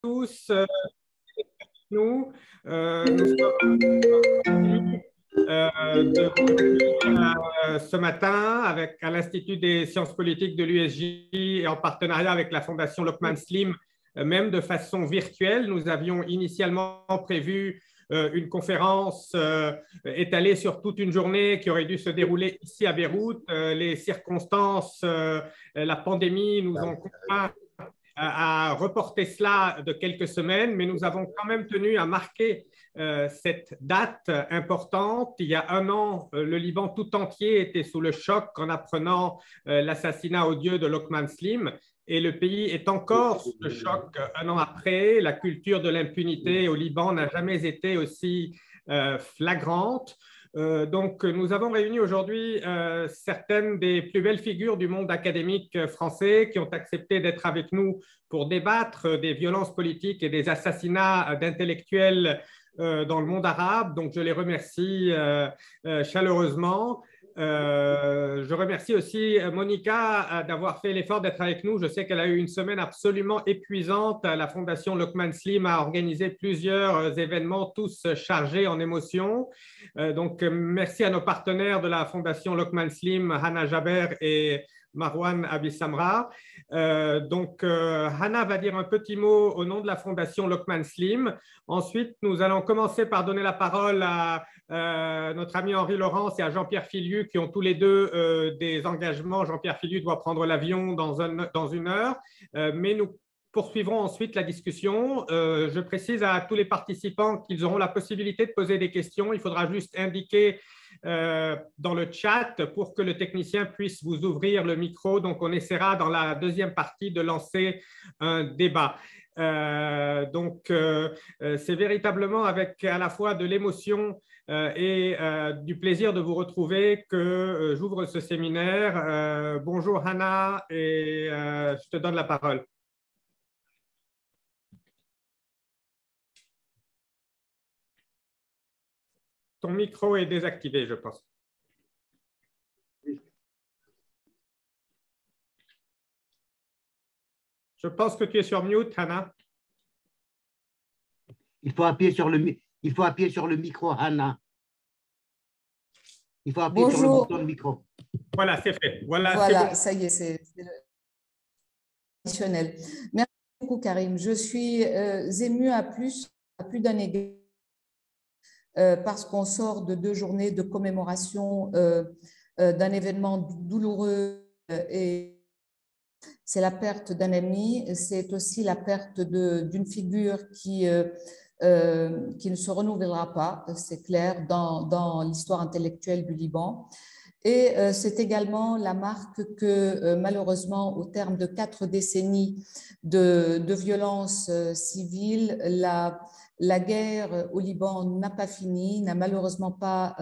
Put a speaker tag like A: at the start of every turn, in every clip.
A: tous. Nous sommes ce matin avec à l'Institut des sciences politiques de l'USJ et en partenariat avec la Fondation Lockman Slim, même de façon virtuelle. Nous avions initialement prévu une conférence étalée sur toute une journée qui aurait dû se dérouler ici à Beyrouth. Les circonstances, la pandémie nous ont contraints à reporter cela de quelques semaines, mais nous avons quand même tenu à marquer cette date importante. Il y a un an, le Liban tout entier était sous le choc en apprenant l'assassinat odieux de Lockman Slim. Et le pays est encore sous le choc un an après. La culture de l'impunité au Liban n'a jamais été aussi flagrante. Donc, nous avons réuni aujourd'hui certaines des plus belles figures du monde académique français qui ont accepté d'être avec nous pour débattre des violences politiques et des assassinats d'intellectuels dans le monde arabe. Donc, je les remercie chaleureusement. Je remercie aussi Monica d'avoir fait l'effort d'être avec nous. Je sais qu'elle a eu une semaine absolument épuisante. La Fondation Lockman Slim a organisé plusieurs événements, tous chargés en émotions. Donc, merci à nos partenaires de la Fondation Lockman Slim, Hannah Jaber et Marwan Abissamra. Hannah va dire un petit mot au nom de la Fondation Lockman Slim. Ensuite, nous allons commencer par donner la parole à notre ami Henri Laurence et à Jean-Pierre Filiu qui ont tous les deux des engagements. Jean-Pierre Filiu doit prendre l'avion dans une heure, mais nous poursuivrons ensuite la discussion. Je précise à tous les participants qu'ils auront la possibilité de poser des questions. Il faudra juste indiquer dans le chat pour que le technicien puisse vous ouvrir le micro. Donc, on essaiera dans la deuxième partie de lancer un débat. C'est véritablement avec à la fois de l'émotion et du plaisir de vous retrouver que j'ouvre ce séminaire. Bonjour Hannah et je te donne la parole. Ton micro est désactivé, je pense. Je pense que tu es sur mute, Hannah.
B: Il faut appuyer sur le micro, Hannah. Il faut appuyer sur le bouton de micro.
A: Voilà, c'est fait.
C: Voilà, bon. Ça y est, c'est traditionnel. Merci beaucoup, Karim. Je suis émue à plus d'un égard parce qu'on sort de 2 journées de commémoration d'un événement douloureux et c'est la perte d'un ami, c'est aussi la perte d'une figure qui ne se renouvellera pas, c'est clair, dans l'histoire intellectuelle du Liban. Et c'est également la marque que, malheureusement, au terme de 4 décennies de violences civiles, la guerre au Liban n'a pas fini, n'a malheureusement pas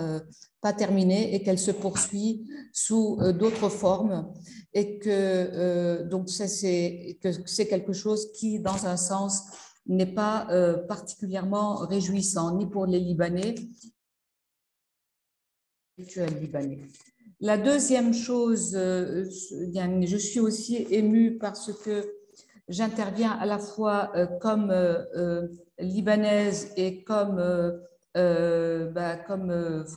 C: terminé et qu'elle se poursuit sous d'autres formes et que donc c'est quelque chose qui, dans un sens, n'est pas particulièrement réjouissant ni pour les Libanais, libanais. La deuxième chose, je suis aussi émue parce que j'interviens à la fois comme libanaise et comme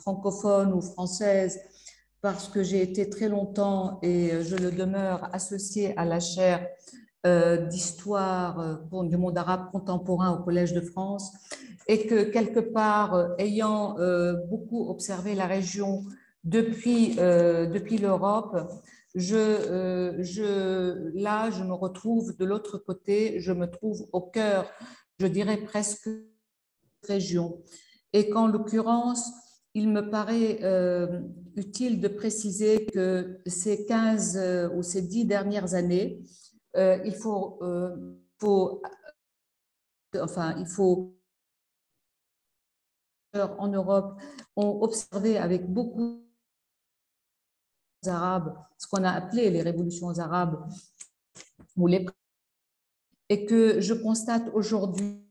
C: francophone ou française parce que j'ai été très longtemps et je le demeure associée à la chaire d'histoire du monde arabe contemporain au Collège de France et que quelque part, ayant beaucoup observé la région depuis l'Europe, là, je me retrouve de l'autre côté, je me trouve au cœur, je dirais presque région. Et qu'en l'occurrence, il me paraît utile de préciser que ces 15 ou ces 10 dernières années, il faut en Europe ont observé avec beaucoup arabes, ce qu'on a appelé les révolutions arabes, et que je constate aujourd'hui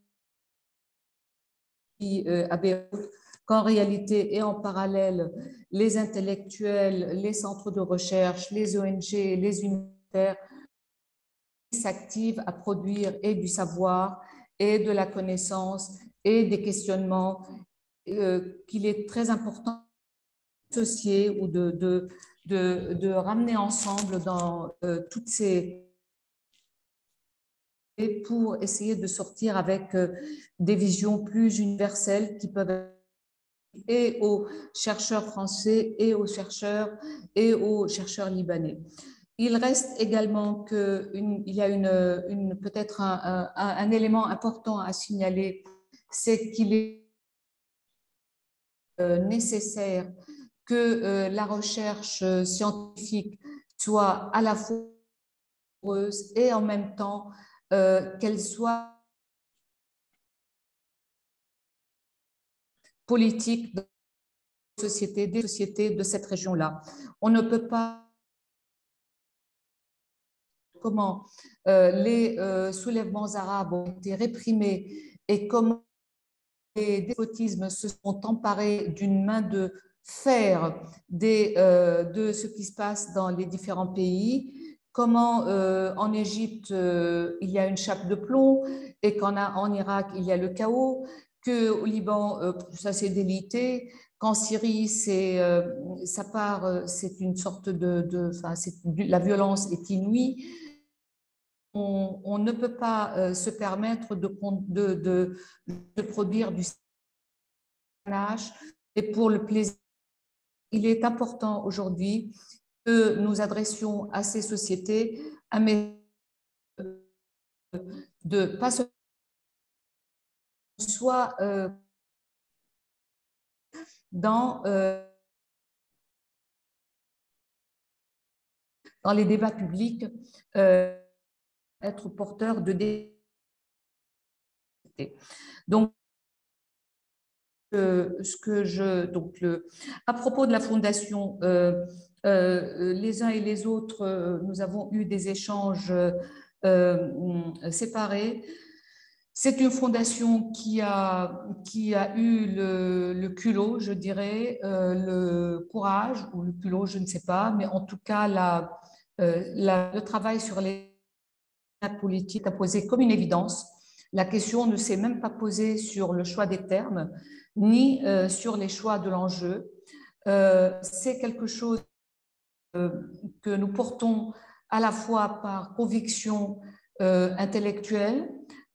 C: à Beyrouth qu'en réalité et en parallèle, les intellectuels, les centres de recherche, les ONG, les universitaires s'activent à produire et du savoir et de la connaissance et des questionnements qu'il est très important d'associer ou de ramener ensemble dans toutes ces pour essayer de sortir avec des visions plus universelles qui peuvent être et aux chercheurs français et aux chercheurs libanais. Il reste également qu'il y a peut-être un élément important à signaler, c'est qu'il est nécessaire que la recherche scientifique soit à la fois heureuse et en même temps qu'elle soit politique des sociétés de cette région-là. On ne peut pas comment les soulèvements arabes ont été réprimés et comment les despotismes se sont emparés d'une main de fer de ce qui se passe dans les différents pays, comment en Égypte il y a une chape de plomb et qu'en Irak il y a le chaos, qu'au Liban ça s'est délité, qu'en Syrie ça part, c'est une sorte la violence est inouïe. On ne peut pas se permettre de produire du panache et pour le plaisir. Il est important aujourd'hui que nous adressions à ces sociétés un message de pas soit dans les débats publics être porteur de donc à propos de la fondation, les uns et les autres, nous avons eu des échanges séparés. C'est une fondation qui a eu le culot, je dirais, le courage, ou le culot, je ne sais pas, mais en tout cas, le travail sur les politiques a posé comme une évidence. La question ne s'est même pas posée sur le choix des termes, ni sur les choix de l'enjeu. C'est quelque chose que nous portons à la fois par conviction intellectuelle,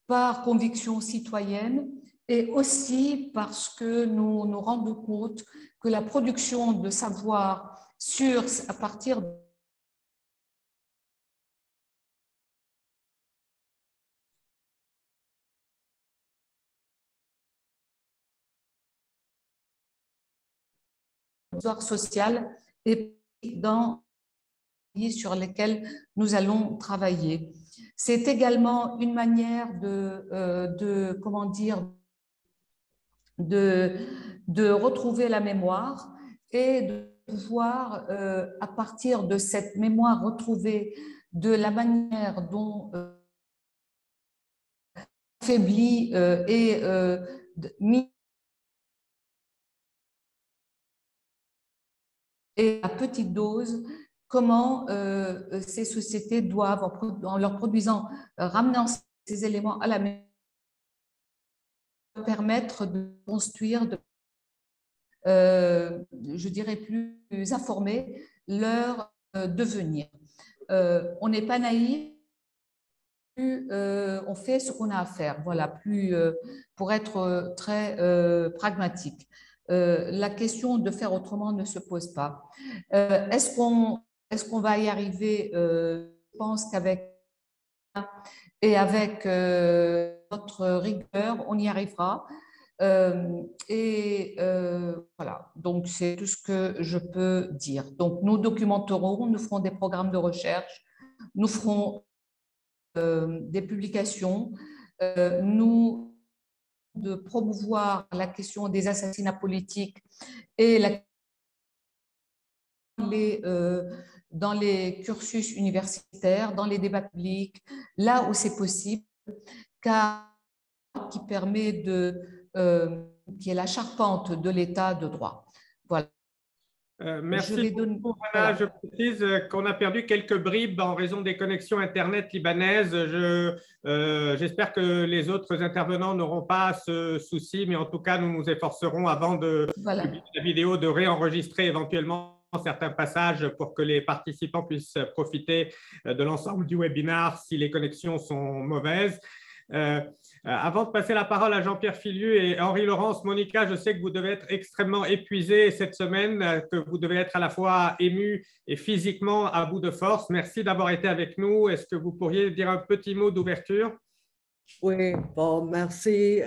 C: par conviction citoyenne et aussi parce que nous nous rendons compte que la production de savoir à partir social et dans les pays sur lesquels nous allons travailler. C'est également une manière comment dire, de retrouver la mémoire et de pouvoir, à partir de cette mémoire retrouvée, de la manière dont affaiblie et mis et à petite dose, comment ces sociétés doivent, en leur produisant, ramenant ces éléments à la mémoire, permettre de construire, je dirais plus informer leur devenir. On n'est pas naïf, on fait ce qu'on a à faire, voilà, pour être très pragmatique. La question de faire autrement ne se pose pas. Est-ce qu'on va y arriver? Je pense qu'avec notre rigueur, on y arrivera. Voilà, donc c'est tout ce que je peux dire. Donc nous documenterons, nous ferons des programmes de recherche, nous ferons des publications, nous de promouvoir la question des assassinats politiques et dans les cursus universitaires, dans les débats publics, là où c'est possible, car qui permet qui est la charpente de l'état de droit. Voilà.
A: Merci beaucoup, Anna. Je précise qu'on a perdu quelques bribes en raison des connexions Internet libanaises. J'espère que les autres intervenants n'auront pas ce souci, mais en tout cas, nous nous efforcerons avant de publier la vidéo de réenregistrer éventuellement certains passages pour que les participants puissent profiter de l'ensemble du webinaire si les connexions sont mauvaises. Avant de passer la parole à Jean-Pierre Filiu et Henri-Laurence, Monica, je sais que vous devez être extrêmement épuisés cette semaine, que vous devez être à la fois ému et physiquement à bout de force. Merci d'avoir été avec nous. Est-ce que vous pourriez dire un petit mot d'ouverture?
D: Oui, bon, merci.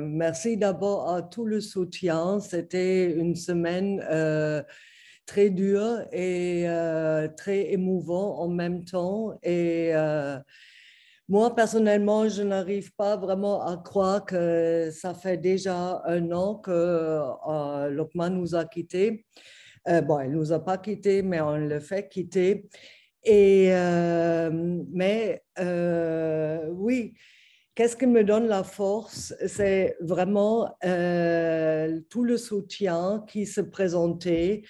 D: Merci d'abord à tout le soutien. C'était une semaine très dure et très émouvant en même temps. Et moi, personnellement, je n'arrive pas vraiment à croire que ça fait déjà 1 an que Lokman nous a quittés. Bon, elle ne nous a pas quittés, mais on le fait quitter. Et, mais oui, qu'est-ce qui me donne la force? C'est vraiment tout le soutien qui se présentait.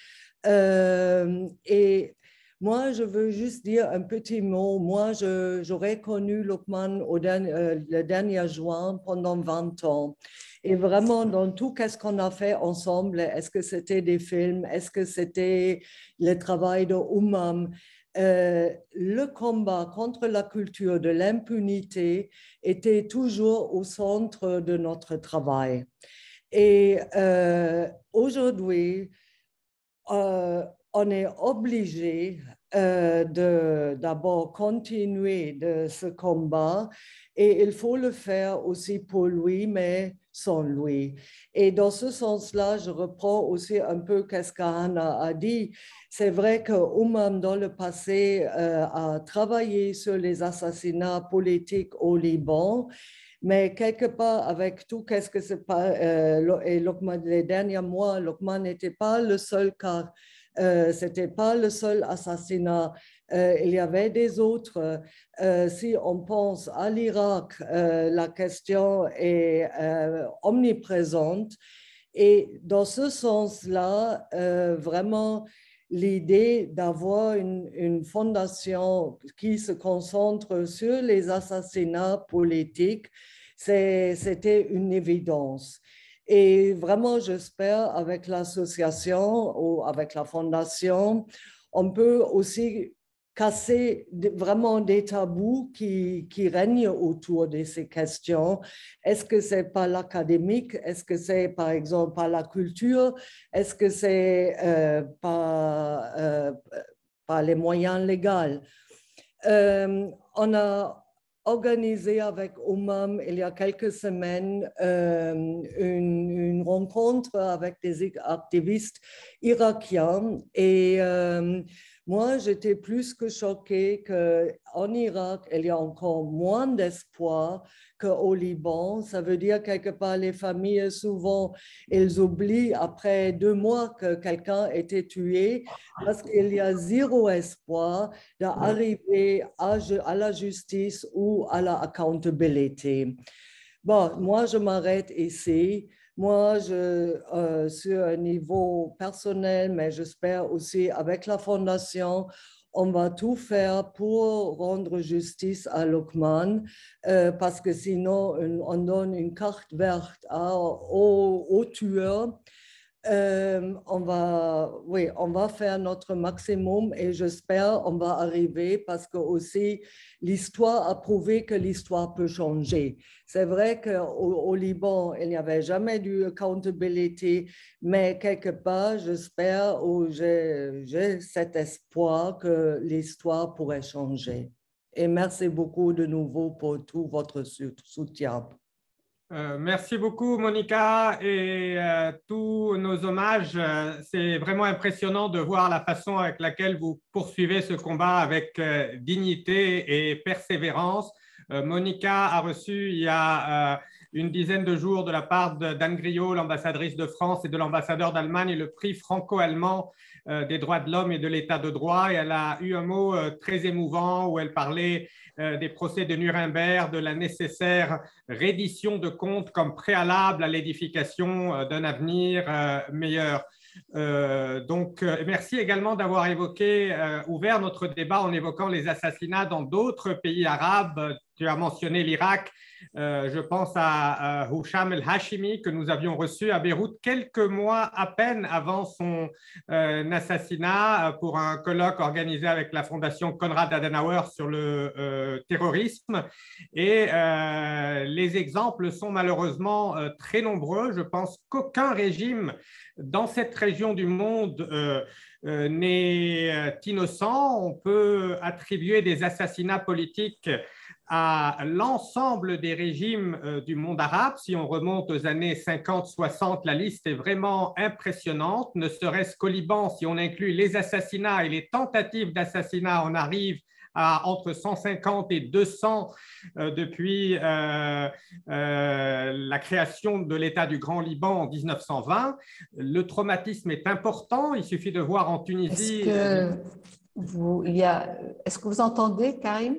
D: Et moi, je veux juste dire un petit mot. Moi, j'aurais connu Lokman le dernier juin pendant 20 ans. Et vraiment, dans tout, qu'est-ce qu'on a fait ensemble? Est-ce que c'était des films? Est-ce que c'était le travail de Oumam? Le combat contre la culture de l'impunité était toujours au centre de notre travail. Et aujourd'hui, on est obligé d'abord continuer de ce combat et il faut le faire aussi pour lui, mais sans lui. Et dans ce sens-là, je reprends aussi un peu ce qu'Anna a dit. C'est vrai que Oumam, dans le passé, a travaillé sur les assassinats politiques au Liban, mais quelque part, avec tout, qu'est-ce que c'est pas, et Lokman, les derniers mois, Lokman n'était pas le seul cas. C'était pas le seul assassinat. Il y avait des autres. Si on pense à l'Irak, la question est omniprésente. Et dans ce sens-là, vraiment, l'idée d'avoir une fondation qui se concentre sur les assassinats politiques, c'était une évidence. Et vraiment, j'espère, avec l'association ou avec la fondation, on peut aussi casser vraiment des tabous qui règnent autour de ces questions. Est-ce que c'est par l'académique? Est-ce que c'est, par exemple, par la culture? Est-ce que c'est par les moyens légaux? On a organisé avec Oumam il y a quelques semaines une rencontre avec des activistes irakiens et moi j'étais plus que choquée qu'en Irak il y a encore moins d'espoir qu'au Liban. Ça veut dire quelque part les familles souvent elles oublient après 2 mois que quelqu'un était tué parce qu'il y a zéro espoir d'arriver à la justice ou à la accountability. Bon, moi, je m'arrête ici. Moi, sur un niveau personnel, mais j'espère aussi avec la Fondation, on va tout faire pour rendre justice à Lokman, parce que sinon, on donne une carte verte aux tueurs. On va faire notre maximum et j'espère on va arriver parce que aussi l'histoire a prouvé que l'histoire peut changer. C'est vrai qu'au Liban, il n'y avait jamais eu accountability, mais quelque part, j'espère ou j'ai cet espoir que l'histoire pourrait changer. Et merci beaucoup de nouveau pour tout votre soutien.
A: Merci beaucoup, Monica, et tous nos hommages. C'est vraiment impressionnant de voir la façon avec laquelle vous poursuivez ce combat avec dignité et persévérance. Monica a reçu il y a une dizaine de jours de la part d'Anne Griot, l'ambassadrice de France, et de l'ambassadeur d'Allemagne, le prix franco-allemand des droits de l'homme et de l'état de droit. Et elle a eu un mot très émouvant où elle parlait des procès de Nuremberg, de la nécessaire reddition de comptes comme préalable à l'édification d'un avenir meilleur. Merci également d'avoir ouvert notre débat en évoquant les assassinats dans d'autres pays arabes. Tu as mentionné l'Irak. Je pense à Houcham el-Hashimi que nous avions reçu à Beyrouth quelques mois à peine avant son assassinat pour un colloque organisé avec la fondation Konrad Adenauer sur le terrorisme. Et les exemples sont malheureusement très nombreux. Je pense qu'aucun régime dans cette région du monde n'est innocent. On peut attribuer des assassinats politiques à l'ensemble des régimes du monde arabe. Si on remonte aux années 50-60, la liste est vraiment impressionnante. Ne serait-ce qu'au Liban, si on inclut les assassinats et les tentatives d'assassinat, on arrive à entre 150 et 200 depuis la création de l'État du Grand Liban en 1920. Le traumatisme est important. Il suffit de voir en Tunisie…
C: Est-ce que vous entendez, Karim?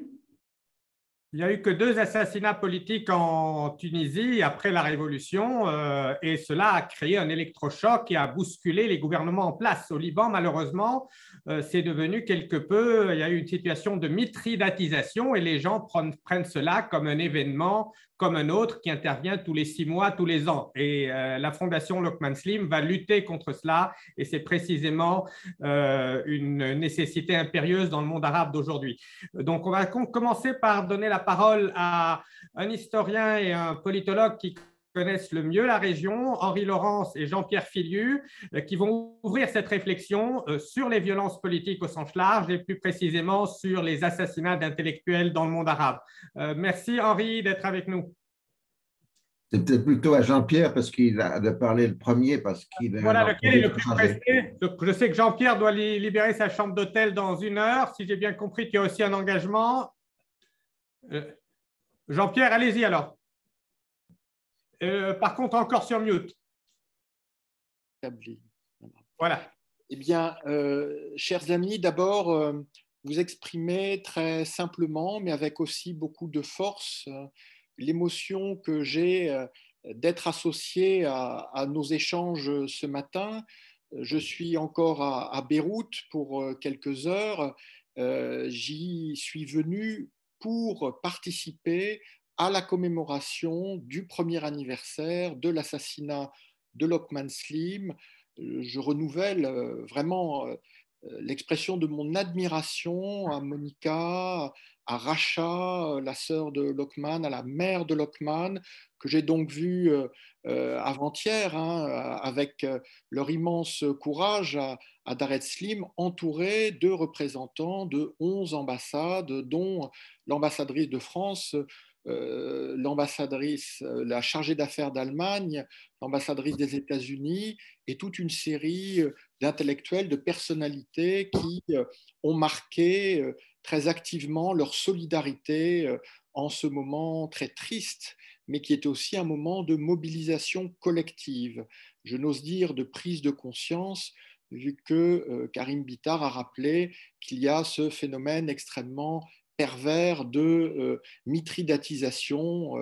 A: Il n'y a eu que 2 assassinats politiques en Tunisie après la Révolution et cela a créé un électrochoc et a bousculé les gouvernements en place. Au Liban, malheureusement, c'est devenu quelque peu, il y a eu une situation de mithridatisation et les gens prennent cela comme un événement, comme un autre qui intervient tous les 6 mois, tous les ans. Et la fondation Loqman Slim va lutter contre cela et c'est précisément une nécessité impérieuse dans le monde arabe d'aujourd'hui. Donc, on va commencer par donner la parole à un historien et un politologue qui connaissent le mieux la région, Henri Laurence et Jean-Pierre Filiu, qui vont ouvrir cette réflexion sur les violences politiques au sens large et plus précisément sur les assassinats d'intellectuels dans le monde arabe. Merci Henri d'être avec nous.
E: C'est peut-être plutôt à Jean-Pierre parce qu'il a de parler le premier parce qu'il
A: voilà lequel est le plus pressé. Je sais que Jean-Pierre doit libérer sa chambre d'hôtel dans 1 heure. Si j'ai bien compris qu'il y a aussi un engagement. Jean-Pierre, allez-y alors. Par contre, encore sur mute. Voilà.
F: Eh bien, chers amis, d'abord, vous exprimez très simplement, mais avec aussi beaucoup de force, l'émotion que j'ai d'être associé à nos échanges ce matin. Je suis encore à Beyrouth pour quelques heures. J'y suis venu pour participer à la commémoration du 1er anniversaire de l'assassinat de Loqman Slim. Je renouvelle vraiment l'expression de mon admiration à Monica, à Racha, la sœur de Loqman, à la mère de Loqman, que j'ai donc vue avant-hier, avec leur immense courage à Dar es Slim, entourée de représentants de 11 ambassades, dont l'ambassadrice de France, l'ambassadrice, la chargée d'affaires d'Allemagne, l'ambassadrice des États-Unis et toute une série d'intellectuels, de personnalités qui ont marqué très activement leur solidarité en ce moment très triste, mais qui est aussi un moment de mobilisation collective, je n'ose dire de prise de conscience, vu que Karim Bitar a rappelé qu'il y a ce phénomène extrêmement pervers de mithridatisation.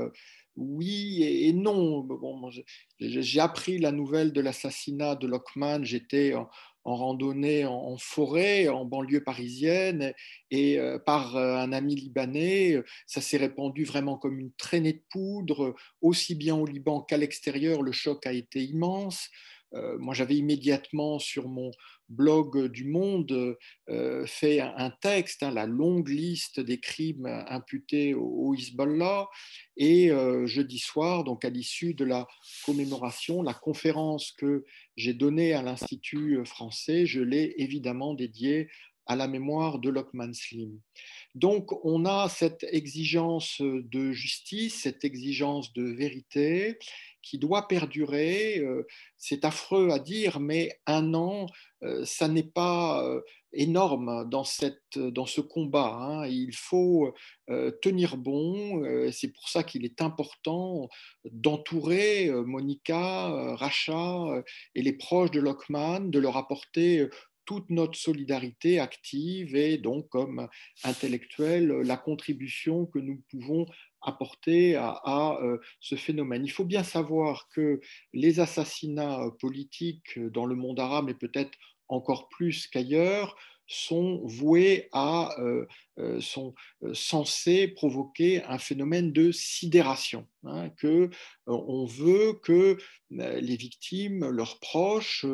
F: Oui et non. Bon, j'ai appris la nouvelle de l'assassinat de Loqman, j'étais en randonnée en forêt, en banlieue parisienne, et par un ami libanais, ça s'est répandu vraiment comme une traînée de poudre, aussi bien au Liban qu'à l'extérieur, le choc a été immense. Moi, j'avais immédiatement sur mon blog du Monde fait un texte, la longue liste des crimes imputés au Hezbollah. Et jeudi soir, donc à l'issue de la commémoration, la conférence que j'ai donnée à l'Institut français, je l'ai évidemment dédiée à la mémoire de Loqman Slim. Donc, on a cette exigence de justice, cette exigence de vérité qui doit perdurer. C'est affreux à dire, mais 1 an, ça n'est pas énorme dans ce combat. Il faut tenir bon. C'est pour ça qu'il est important d'entourer Monica, Racha et les proches de Loqman, de leur apporter toute notre solidarité active et donc comme intellectuels, la contribution que nous pouvons apporté à ce phénomène. Il faut bien savoir que les assassinats politiques dans le monde arabe, et peut-être encore plus qu'ailleurs, sont voués sont censés provoquer un phénomène de sidération, hein, que on veut que les victimes, leurs proches,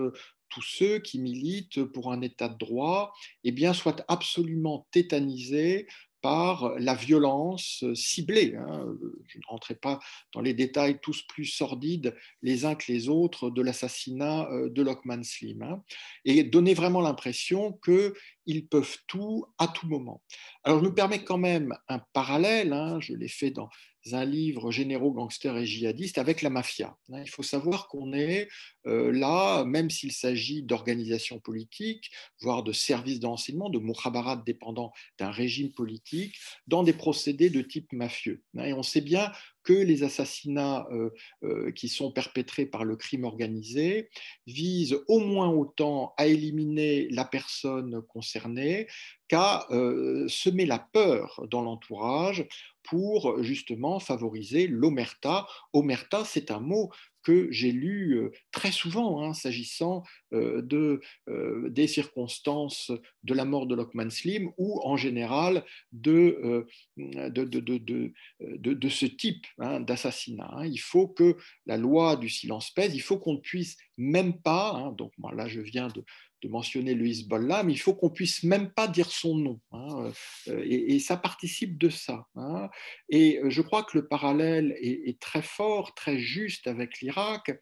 F: tous ceux qui militent pour un état de droit, eh bien, soient absolument tétanisés par la violence ciblée, hein. Je ne rentrerai pas dans les détails tous plus sordides les uns que les autres de l'assassinat de Lokman Slim, hein, et donner vraiment l'impression qu'ils peuvent tout à tout moment. Alors je me permets quand même un parallèle, hein, je l'ai fait dans un livre Généraux, gangsters et djihadistes avec la mafia. Il faut savoir qu'on est là, même s'il s'agit d'organisations politiques, voire de services d'enseignement, de mukhabarat dépendant d'un régime politique, dans des procédés de type mafieux. Et on sait bien que les assassinats qui sont perpétrés par le crime organisé visent au moins autant à éliminer la personne concernée qu'à semer la peur dans l'entourage pour justement favoriser l'omerta. Omerta, c'est un mot que j'ai lu très souvent, hein, s'agissant des circonstances de la mort de Lokman Slim ou en général de ce type, hein, d'assassinat, hein. Il faut que la loi du silence pèse, il faut qu'on ne puisse même pas, hein, donc moi, là je viens de mentionner le Hezbollah, mais il faut qu'on puisse même pas dire son nom, hein, et ça participe de ça, hein. Et je crois que le parallèle est très fort, très juste avec l'Irak.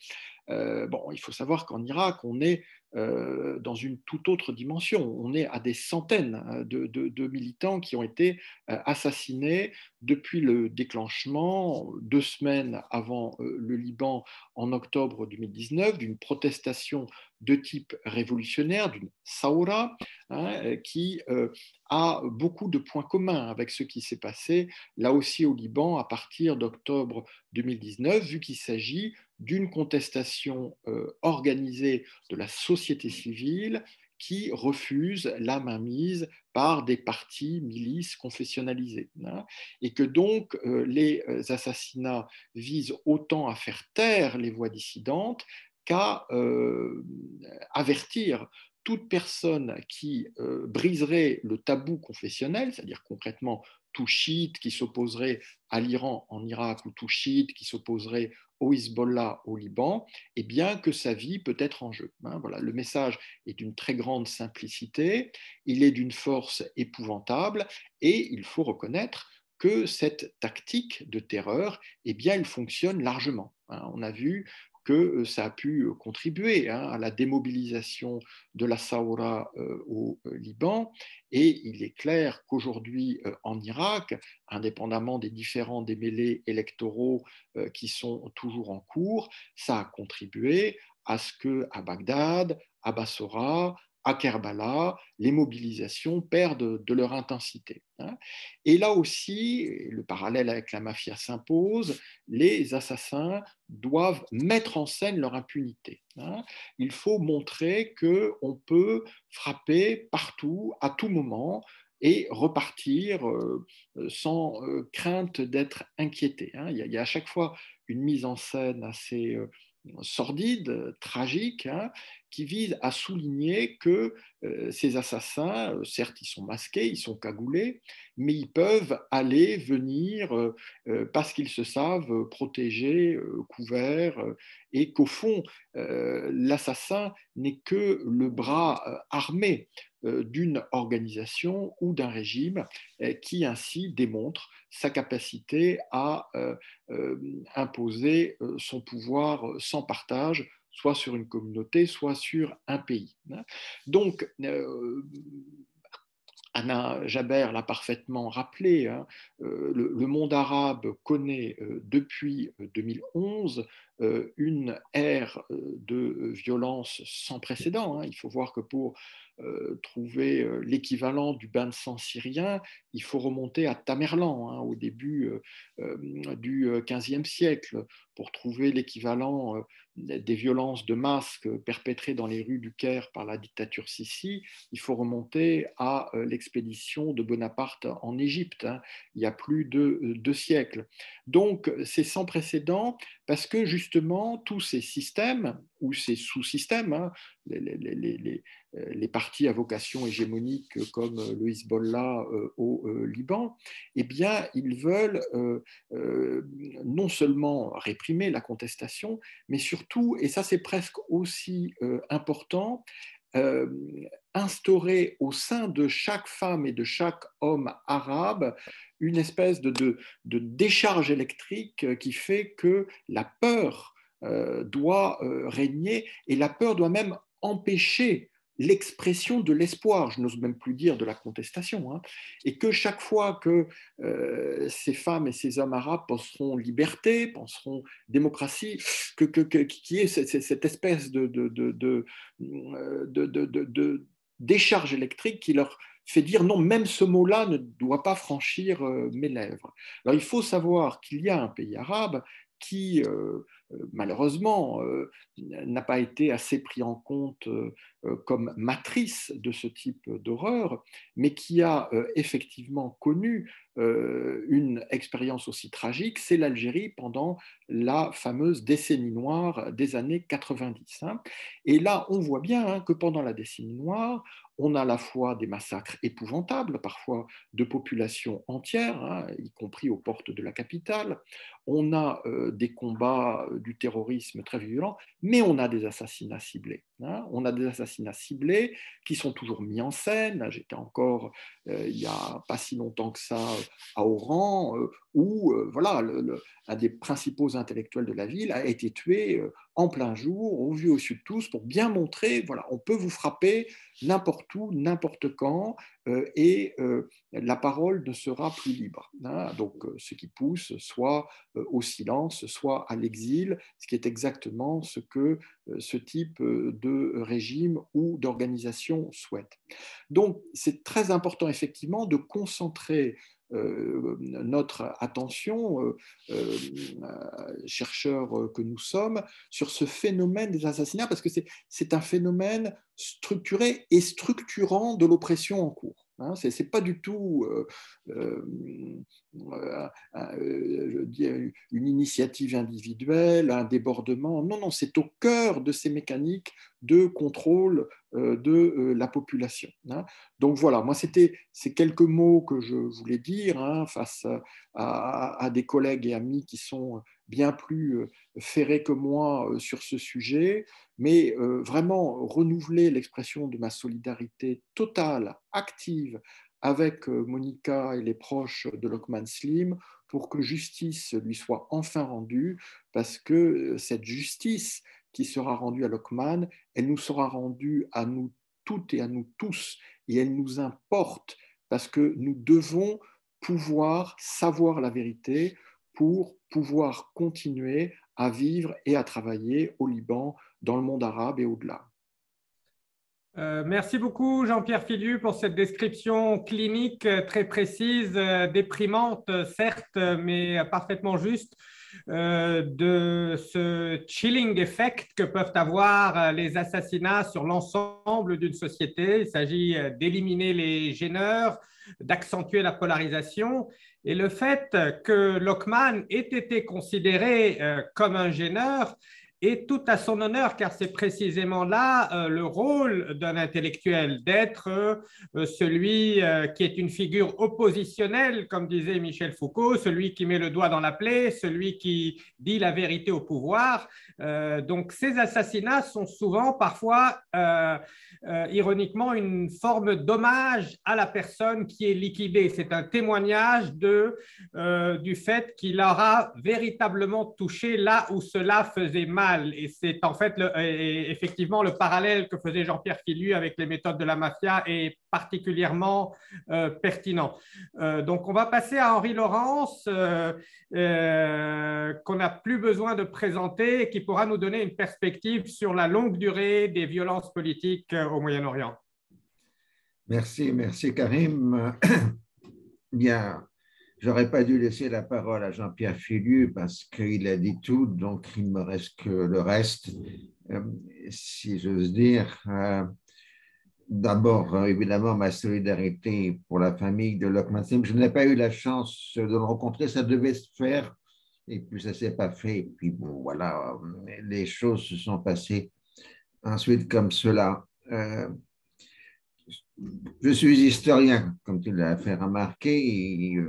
F: Bon, il faut savoir qu'en Irak, on est dans une toute autre dimension. On est à des centaines de militants qui ont été assassinés depuis le déclenchement, 2 semaines avant le Liban, en octobre 2019, d'une protestation de type révolutionnaire, d'une Saoura, hein, qui a beaucoup de points communs avec ce qui s'est passé là aussi au Liban à partir d'octobre 2019, vu qu'il s'agit d'une contestation organisée de la société civile qui refuse la mainmise par des partis, milices confessionnalisés, hein, et que donc les assassinats visent autant à faire taire les voix dissidentes qu'à avertir toute personne qui briserait le tabou confessionnel, c'est-à-dire concrètement tout chiite qui s'opposerait à l'Iran en Irak ou tout chiite qui s'opposerait au Hezbollah au Liban, et bien que sa vie peut être en jeu, hein. Voilà, le message est d'une très grande simplicité, il est d'une force épouvantable, et il faut reconnaître que cette tactique de terreur, eh bien, elle fonctionne largement, hein. On a vu que ça a pu contribuer, hein, à la démobilisation de la Saoura au Liban. Et il est clair qu'aujourd'hui, en Irak, indépendamment des différents démêlés électoraux qui sont toujours en cours, ça a contribué à ce qu'à Bagdad, à Bassora, à Kerbala, les mobilisations perdent de leur intensité, hein. Et là aussi, le parallèle avec la mafia s'impose, les assassins doivent mettre en scène leur impunité, hein. Il faut montrer qu'on peut frapper partout, à tout moment, et repartir sans crainte d'être inquiété, hein. Il y a à chaque fois une mise en scène assez sordide, tragique, hein, qui vise à souligner que ces assassins, certes, ils sont masqués, ils sont cagoulés, mais ils peuvent aller, venir, parce qu'ils se savent protégés, couverts, et qu'au fond, l'assassin n'est que le bras armé d'une organisation ou d'un régime qui ainsi démontre sa capacité à imposer son pouvoir sans partage, soit sur une communauté, soit sur un pays. Donc, Anna Jaber l'a parfaitement rappelé, hein, le monde arabe connaît depuis 2011 une ère de violence sans précédent. Il faut voir que pour trouver l'équivalent du bain de sang syrien, il faut remonter à Tamerlan, au début du XVe siècle, pour trouver l'équivalent des violences de masse perpétrées dans les rues du Caire par la dictature Sissi. Il faut remonter à l'expédition de Bonaparte en Égypte, il y a plus de 2 siècles. Donc, c'est sans précédent parce que justement, tous ces systèmes ou ces sous-systèmes, les partis à vocation hégémonique comme le Hezbollah au Liban, eh bien, ils veulent non seulement réprimer la contestation, mais surtout, et ça c'est presque aussi important, instaurer au sein de chaque femme et de chaque homme arabe une espèce de décharge électrique qui fait que la peur doit régner, et la peur doit même empêcher l'expression de l'espoir, je n'ose même plus dire de la contestation, et que chaque fois que ces femmes et ces hommes arabes penseront liberté, penseront démocratie, qu'il y ait cette espèce de décharge électrique qui leur fait dire non, même ce mot-là ne doit pas franchir mes lèvres. Alors il faut savoir qu'il y a un pays arabe qui, malheureusement, n'a pas été assez pris en compte comme matrice de ce type d'horreur, mais qui a effectivement connu une expérience aussi tragique, c'est l'Algérie pendant la fameuse décennie noire des années 90. Et là, on voit bien que pendant la décennie noire, on a à la fois des massacres épouvantables, parfois de populations entières, y compris aux portes de la capitale. On a des combats du terrorisme très violents, mais on a des assassinats ciblés. On a des assassinats ciblés qui sont toujours mis en scène. J'étais encore, il n'y a pas si longtemps que ça, à Oran, où voilà, un des principaux intellectuels de la ville a été tué en plein jour, au vu au su de tous, pour bien montrer, voilà, on peut vous frapper n'importe où, n'importe quand, et la parole ne sera plus libre. Donc, ce qui pousse soit au silence, soit à l'exil, ce qui est exactement ce que ce type de régime ou d'organisation souhaite. Donc, c'est très important, effectivement, de concentrer notre attention, chercheurs que nous sommes, sur ce phénomène des assassinats, parce que c'est un phénomène structuré et structurant de l'oppression en cours. Ce n'est pas du tout je dis, une initiative individuelle, un débordement. Non, non, c'est au cœur de ces mécaniques de contrôle de la population. Donc voilà, moi, c'était ces quelques mots que je voulais dire face à des collègues et amis qui sont bien plus ferrés que moi sur ce sujet, mais vraiment renouveler l'expression de ma solidarité totale, active, avec Monica et les proches de Lockman Slim pour que justice lui soit enfin rendue, parce que cette justice qui sera rendue à Lockman, elle nous sera rendue à nous toutes et à nous tous, et elle nous importe parce que nous devons pouvoir savoir la vérité pour pouvoir continuer à vivre et à travailler au Liban, dans le monde arabe et au-delà.
A: Merci beaucoup Jean-Pierre Filiu pour cette description clinique très précise, déprimante certes, mais parfaitement juste, de ce chilling effect que peuvent avoir les assassinats sur l'ensemble d'une société. Il s'agit d'éliminer les gêneurs, d'accentuer la polarisation. Et le fait que Lockman ait été considéré comme un gêneur est tout à son honneur, car c'est précisément là le rôle d'un intellectuel, d'être celui qui est une figure oppositionnelle, comme disait Michel Foucault, celui qui met le doigt dans la plaie, celui qui dit la vérité au pouvoir. Donc ces assassinats sont souvent, parfois, ironiquement, une forme d'hommage à la personne qui est liquidée. C'est un témoignage du fait qu'il aura véritablement touché là où cela faisait mal. pénal. Et c'est en fait effectivement le parallèle que faisait Jean-Pierre Filu avec les méthodes de la mafia est particulièrement pertinent. Donc on va passer à Henri Laurence, qu'on n'a plus besoin de présenter et qui pourra nous donner une perspective sur la longue durée des violences politiques au Moyen-Orient.
E: Merci Karim. Bien, j'aurais pas dû laisser la parole à Jean-Pierre Filu parce qu'il a dit tout, donc il me reste que le reste, si j'ose dire. D'abord, évidemment, ma solidarité pour la famille de Lokman Slim. Je n'ai pas eu la chance de le rencontrer, ça devait se faire, et puis ça ne s'est pas fait. Et puis bon, voilà, les choses se sont passées ensuite comme cela. Je suis historien, comme tu l'as fait remarquer, et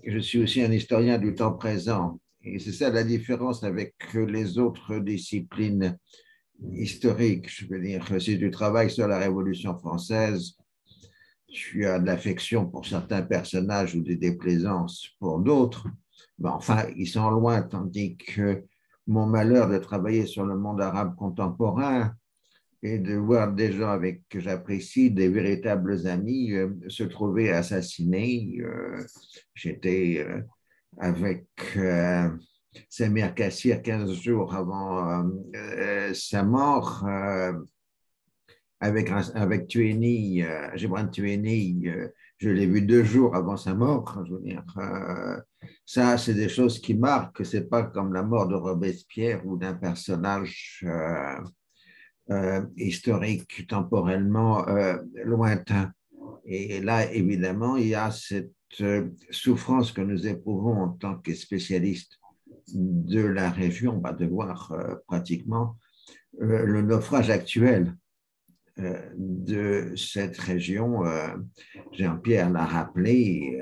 E: je suis aussi un historien du temps présent. Et c'est ça la différence avec les autres disciplines historiques. Je veux dire, si tu travailles sur la Révolution française, tu as de l'affection pour certains personnages ou des déplaisances pour d'autres. Mais enfin, ils sont loin, tandis que mon malheur de travailler sur le monde arabe contemporain et de voir des gens que j'apprécie, des véritables amis, se trouver assassinés. J'étais avec Samir Kassir 15 jours avant sa mort, avec Tueni, Gibran Tueni, je l'ai vu 2 jours avant sa mort. Je veux dire, ça, c'est des choses qui marquent. C'est pas comme la mort de Robespierre ou d'un personnage historique, temporellement lointain. Et là, évidemment, il y a cette souffrance que nous éprouvons en tant que spécialistes de la région, de voir pratiquement le naufrage actuel de cette région. Jean-Pierre l'a rappelé,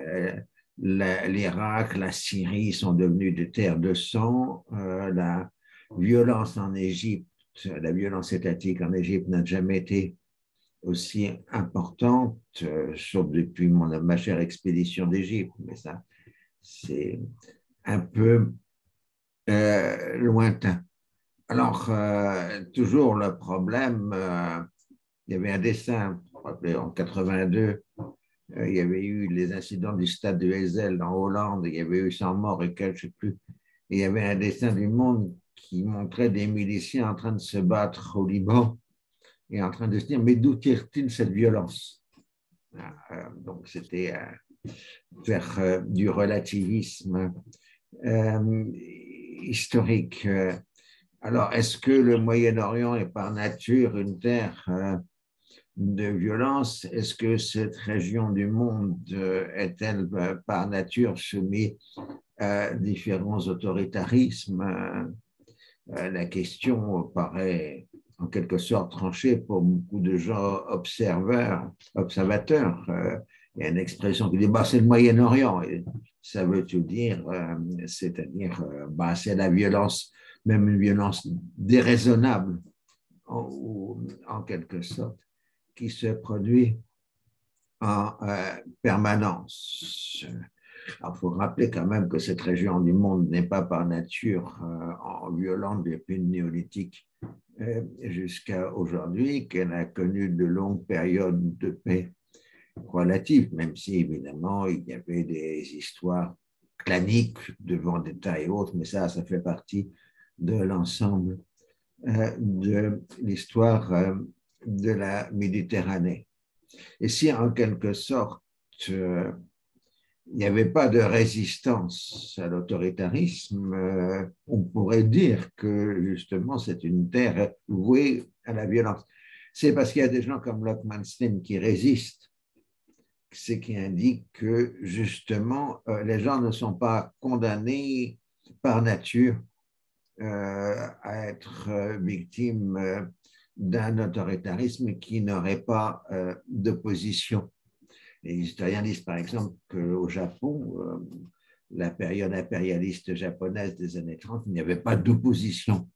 E: l'Irak, la Syrie sont devenus des terres de sang. La violence en Égypte, la violence étatique en Égypte n'a jamais été aussi importante, sauf depuis ma chère expédition d'Égypte, mais ça, c'est un peu lointain. Alors, toujours le problème, il y avait un dessin, en 82, il y avait eu les incidents du stade de Heysel en Hollande, il y avait eu 100 morts et quelques, je ne sais plus, et il y avait un dessin du Monde qui montrait des miliciens en train de se battre au Liban et en train de se dire, mais d'où tire-t-il cette violence? Donc, c'était faire du relativisme historique. Alors, est-ce que le Moyen-Orient est par nature une terre de violence? Est-ce que cette région du monde est-elle par nature soumise à différents autoritarismes? La question paraît en quelque sorte tranchée pour beaucoup de gens observateurs. Il y a une expression qui dit c'est le Moyen-Orient. Ça veut tout dire, c'est-à-dire c'est la violence, même une violence déraisonnable en quelque sorte, qui se produit en permanence. Alors, il faut rappeler quand même que cette région du monde n'est pas par nature violente depuis le néolithique jusqu'à aujourd'hui, qu'elle a connu de longues périodes de paix relative, même si évidemment il y avait des histoires claniques de vendetta et autres, mais ça fait partie de l'ensemble de l'histoire de la Méditerranée. Et si en quelque sorte il n'y avait pas de résistance à l'autoritarisme, on pourrait dire que justement c'est une terre vouée à la violence. C'est parce qu'il y a des gens comme Lokman Slim qui résistent, ce qui indique que justement les gens ne sont pas condamnés par nature à être victimes d'un autoritarisme qui n'aurait pas d'opposition. Les historiens disent par exemple qu'au Japon, la période impérialiste japonaise des années 30, il n'y avait pas d'opposition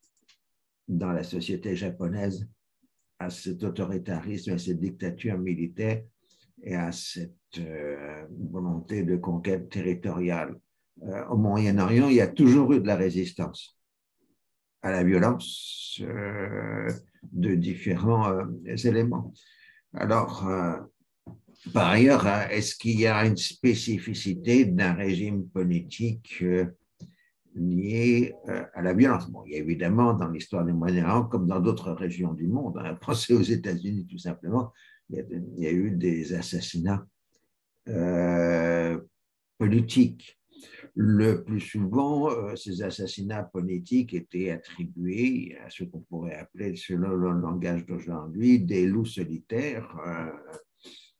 E: dans la société japonaise à cet autoritarisme, à cette dictature militaire et à cette volonté de conquête territoriale. Au Moyen-Orient, il y a toujours eu de la résistance. à la violence de différents éléments. Alors, par ailleurs, est-ce qu'il y a une spécificité d'un régime politique lié à la violence? Bon, il y a évidemment dans l'histoire du Moyen-Orient, comme dans d'autres régions du monde, pensez aux États-Unis tout simplement, il y a eu des assassinats politiques. Le plus souvent, ces assassinats politiques étaient attribués à ce qu'on pourrait appeler, selon le langage d'aujourd'hui, des loups solitaires,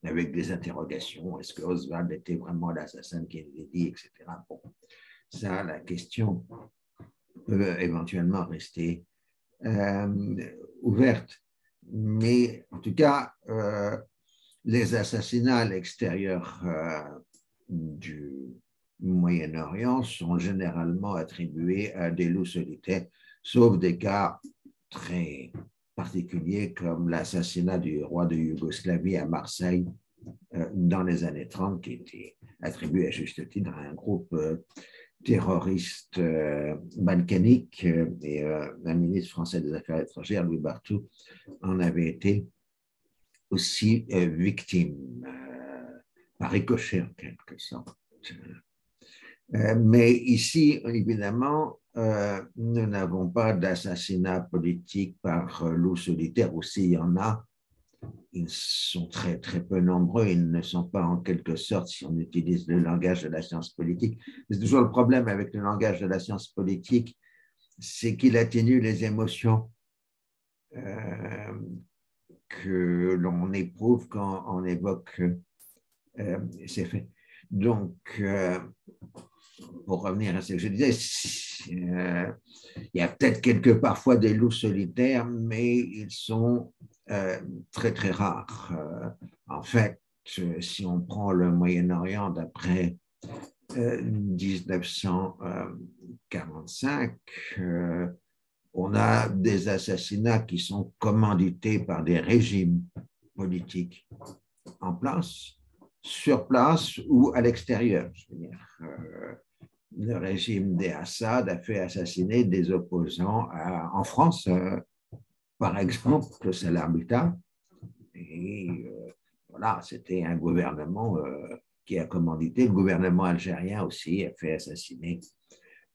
E: avec des interrogations. Est-ce que Oswald était vraiment l'assassin de Kennedy, etc. Bon, ça, la question peut éventuellement rester ouverte. Mais en tout cas, les assassinats à l'extérieur du Moyen-Orient sont généralement attribués à des loups solitaires, sauf des cas très particuliers comme l'assassinat du roi de Yougoslavie à Marseille dans les années 30, qui était attribué à juste titre à un groupe terroriste balkanique, et un ministre français des Affaires étrangères, Louis Barthou, en avait été aussi victime, par ricochet en quelque sorte. Mais ici, évidemment, nous n'avons pas d'assassinat politique par loup solitaire, ou s'il y en a, ils sont très, très peu nombreux, ils ne sont pas en quelque sorte, si on utilise le langage de la science politique. C'est toujours le problème avec le langage de la science politique, c'est qu'il atténue les émotions que l'on éprouve quand on évoque ces faits. Donc, pour revenir à ce que je disais, il y a peut-être parfois des loups solitaires, mais ils sont très, très rares. En fait, si on prend le Moyen-Orient d'après 1945, on a des assassinats qui sont commandités par des régimes politiques en place, sur place ou à l'extérieur. Je veux dire, le régime des Assad a fait assassiner des opposants en France, par exemple, Salah Mouta. Et voilà, c'était un gouvernement qui a commandité. Le gouvernement algérien aussi a fait assassiner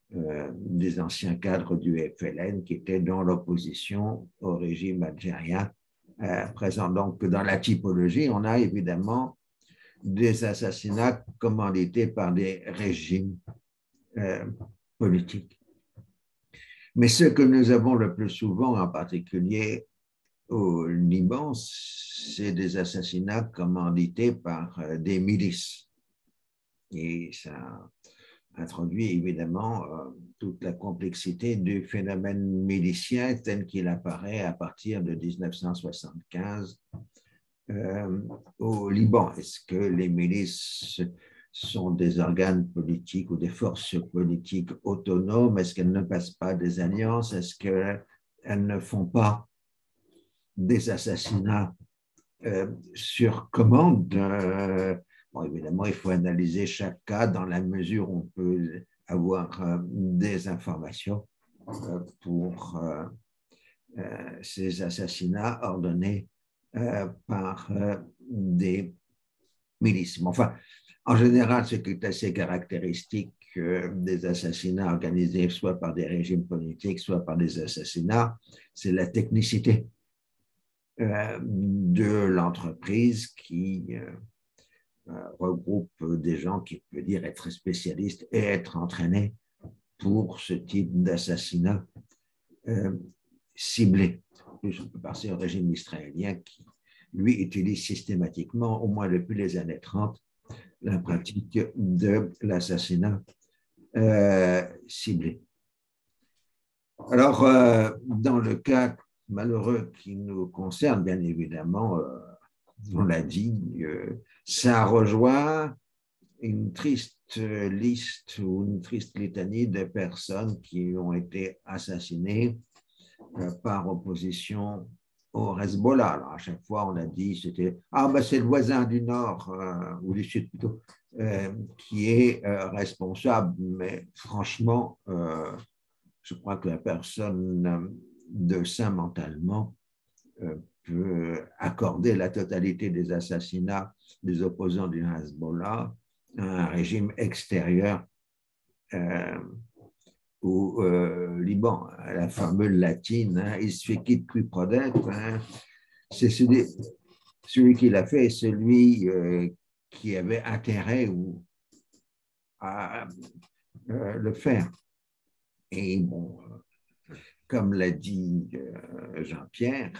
E: des anciens cadres du FLN qui étaient dans l'opposition au régime algérien présent. Donc, dans la typologie, on a évidemment des assassinats commandités par des régimes politiques. Mais ce que nous avons le plus souvent, en particulier au Liban, c'est des assassinats commandités par des milices. Et ça introduit évidemment toute la complexité du phénomène milicien tel qu'il apparaît à partir de 1975 au Liban. Est-ce que les milices sont des organes politiques ou des forces politiques autonomes? Est-ce qu'elles ne passent pas des alliances? Est-ce qu'elles ne font pas des assassinats sur commande? Bon, évidemment, il faut analyser chaque cas dans la mesure où on peut avoir des informations pour ces assassinats ordonnés par des milices. Enfin, en général, ce qui est assez caractéristique des assassinats organisés soit par des régimes politiques, soit par des assassinats, c'est la technicité de l'entreprise qui regroupe des gens qui peuvent dire être spécialistes et être entraînés pour ce type d'assassinat ciblé. En plus, on peut passer au régime israélien qui, lui, utilise systématiquement, au moins depuis les années 30, la pratique de l'assassinat ciblé. Alors, dans le cas malheureux qui nous concerne, bien évidemment, on l'a dit, ça rejoint une triste liste ou une triste litanie de personnes qui ont été assassinées par opposition au Hezbollah. Alors, à chaque fois, on a dit c'était c'est le voisin du Nord ou du Sud plutôt qui est responsable, mais franchement, je crois que la personne de sain mentalement peut accorder la totalité des assassinats des opposants du Hezbollah à un régime extérieur au Liban, à la formule latine, hein, il suffit qui prodesse, hein, c'est celui qui l'a fait, celui qui avait intérêt à le faire. Et bon, comme l'a dit Jean-Pierre,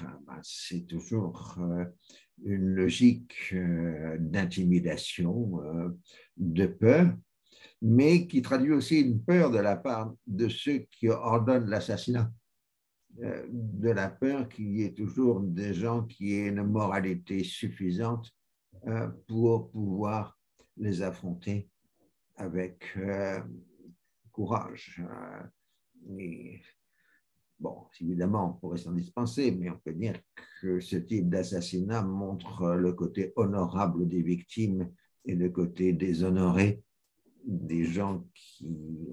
E: c'est toujours une logique d'intimidation, de peur, mais qui traduit aussi une peur de la part de ceux qui ordonnent l'assassinat, de la peur qu'il y ait toujours des gens qui aient une moralité suffisante pour pouvoir les affronter avec courage. Et, bon, évidemment, on pourrait s'en dispenser, mais on peut dire que ce type d'assassinat montre le côté honorable des victimes et le côté déshonoré des gens qui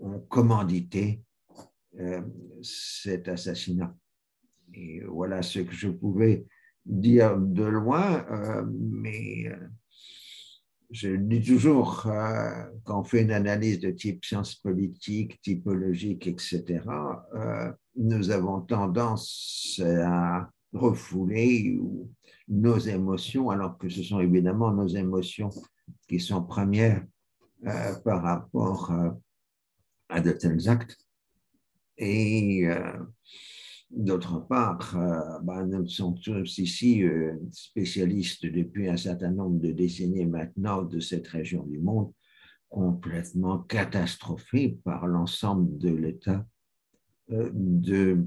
E: ont commandité cet assassinat. Et voilà ce que je pouvais dire de loin, mais je dis toujours, quand on fait une analyse de type sciences politiques, typologique, etc., nous avons tendance à refouler nos émotions, alors que ce sont évidemment nos émotions qui sont premières par rapport à de tels actes. Et d'autre part, nous sommes tous ici spécialistes depuis un certain nombre de décennies maintenant de cette région du monde, complètement catastrophée par l'ensemble de l'état de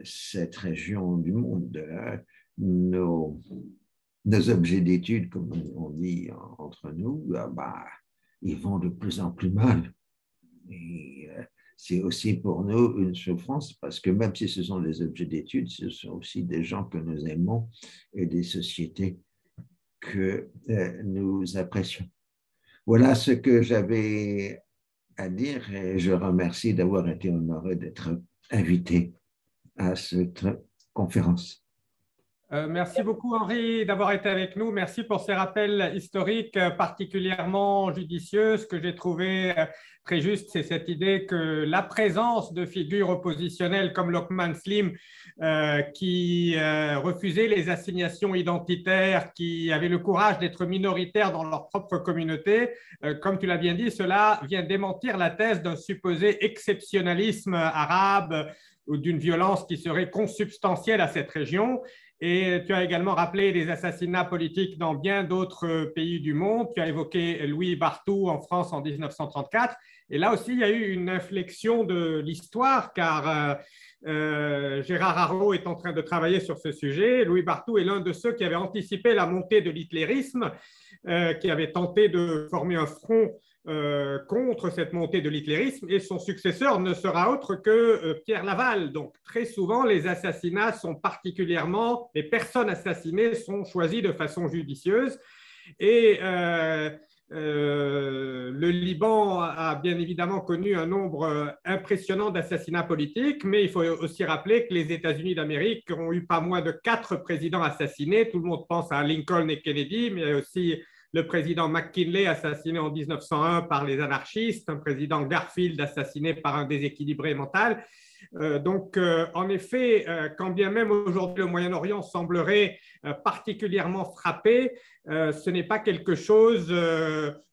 E: cette région du monde. Nos objets d'études, comme on dit entre nous, ils vont de plus en plus mal. Et c'est aussi pour nous une souffrance parce que même si ce sont des objets d'études, ce sont aussi des gens que nous aimons et des sociétés que nous apprécions. Voilà ce que j'avais à dire et je remercie d'avoir été honoré d'être invité à cette conférence.
A: Merci beaucoup Henri d'avoir été avec nous. Merci pour ces rappels historiques particulièrement judicieux. Ce que j'ai trouvé très juste, c'est cette idée que la présence de figures oppositionnelles comme Lokman Slim qui refusaient les assignations identitaires, qui avaient le courage d'être minoritaires dans leur propre communauté, comme tu l'as bien dit, cela vient démentir la thèse d'un supposé exceptionnalisme arabe ou d'une violence qui serait consubstantielle à cette région. Et tu as également rappelé les assassinats politiques dans bien d'autres pays du monde. Tu as évoqué Louis Barthou en France en 1934. Et là aussi, il y a eu une inflexion de l'histoire car Gérard Haro est en train de travailler sur ce sujet. Louis Barthou est l'un de ceux qui avaient anticipé la montée de l'hitlérisme, qui avait tenté de former un front contre cette montée de l'hitlérisme et son successeur ne sera autre que Pierre Laval. Donc très souvent les assassinats sont particulièrement, les personnes assassinées sont choisies de façon judicieuse et le Liban a bien évidemment connu un nombre impressionnant d'assassinats politiques, mais il faut aussi rappeler que les États-Unis d'Amérique ont eu pas moins de 4 présidents assassinés. Tout le monde pense à Lincoln et Kennedy, mais il y a aussi le président McKinley assassiné en 1901 par les anarchistes, un président Garfield assassiné par un déséquilibré mental. En effet, quand bien même aujourd'hui le Moyen-Orient semblerait particulièrement frappé, ce n'est pas quelque chose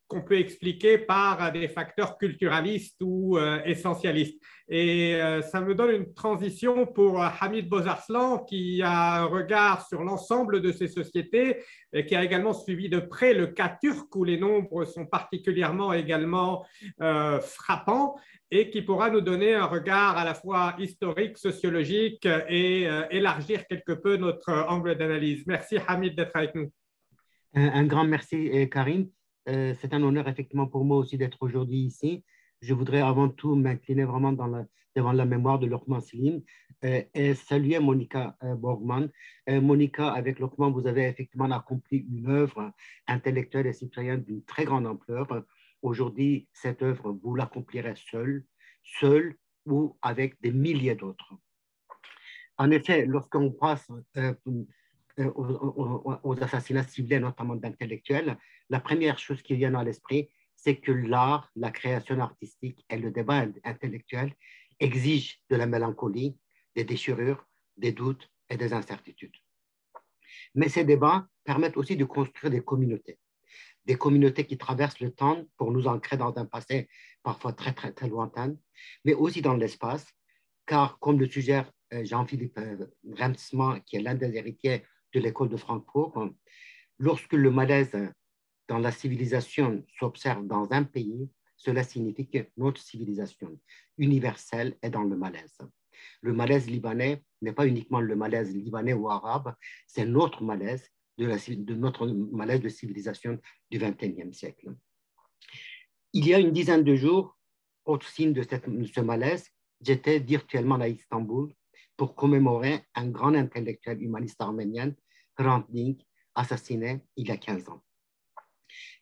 A: qu'on peut expliquer par des facteurs culturalistes ou essentialistes. Et ça me donne une transition pour Hamid Bozarslan, qui a un regard sur l'ensemble de ces sociétés et qui a également suivi de près le cas turc, où les nombres sont particulièrement également frappants, et qui pourra nous donner un regard à la fois historique, sociologique et élargir quelque peu notre angle d'analyse. Merci Hamid d'être avec nous.
B: Un grand merci Karim. C'est un honneur effectivement pour moi aussi d'être aujourd'hui ici. Je voudrais avant tout m'incliner vraiment devant la mémoire de Lokman Slim et saluer Monica Borgman. Monica, avec Lokman, vous avez effectivement accompli une œuvre intellectuelle et citoyenne d'une très grande ampleur. Aujourd'hui, cette œuvre, vous l'accomplirez seule. seul ou avec des milliers d'autres. En effet, lorsqu'on passe aux assassinats ciblés, notamment d'intellectuels, la première chose qui vient à l'esprit, c'est que l'art, la création artistique et le débat intellectuel exigent de la mélancolie, des déchirures, des doutes et des incertitudes. Mais ces débats permettent aussi de construire des communautés qui traversent le temps pour nous ancrer dans un passé parfois très, très, très lointain, mais aussi dans l'espace, car comme le suggère Jean-Philippe Remsma, qui est l'un des héritiers de l'école de Francfort, lorsque le malaise dans la civilisation s'observe dans un pays, cela signifie que notre civilisation universelle est dans le malaise. Le malaise libanais n'est pas uniquement le malaise libanais ou arabe, c'est notre malaise, de notre malaise de civilisation du XXIe siècle. Il y a une dizaine de jours, au signe de ce malaise, j'étais virtuellement à Istanbul pour commémorer un grand intellectuel humaniste arménien, Hrant Dink, assassiné il y a 15 ans.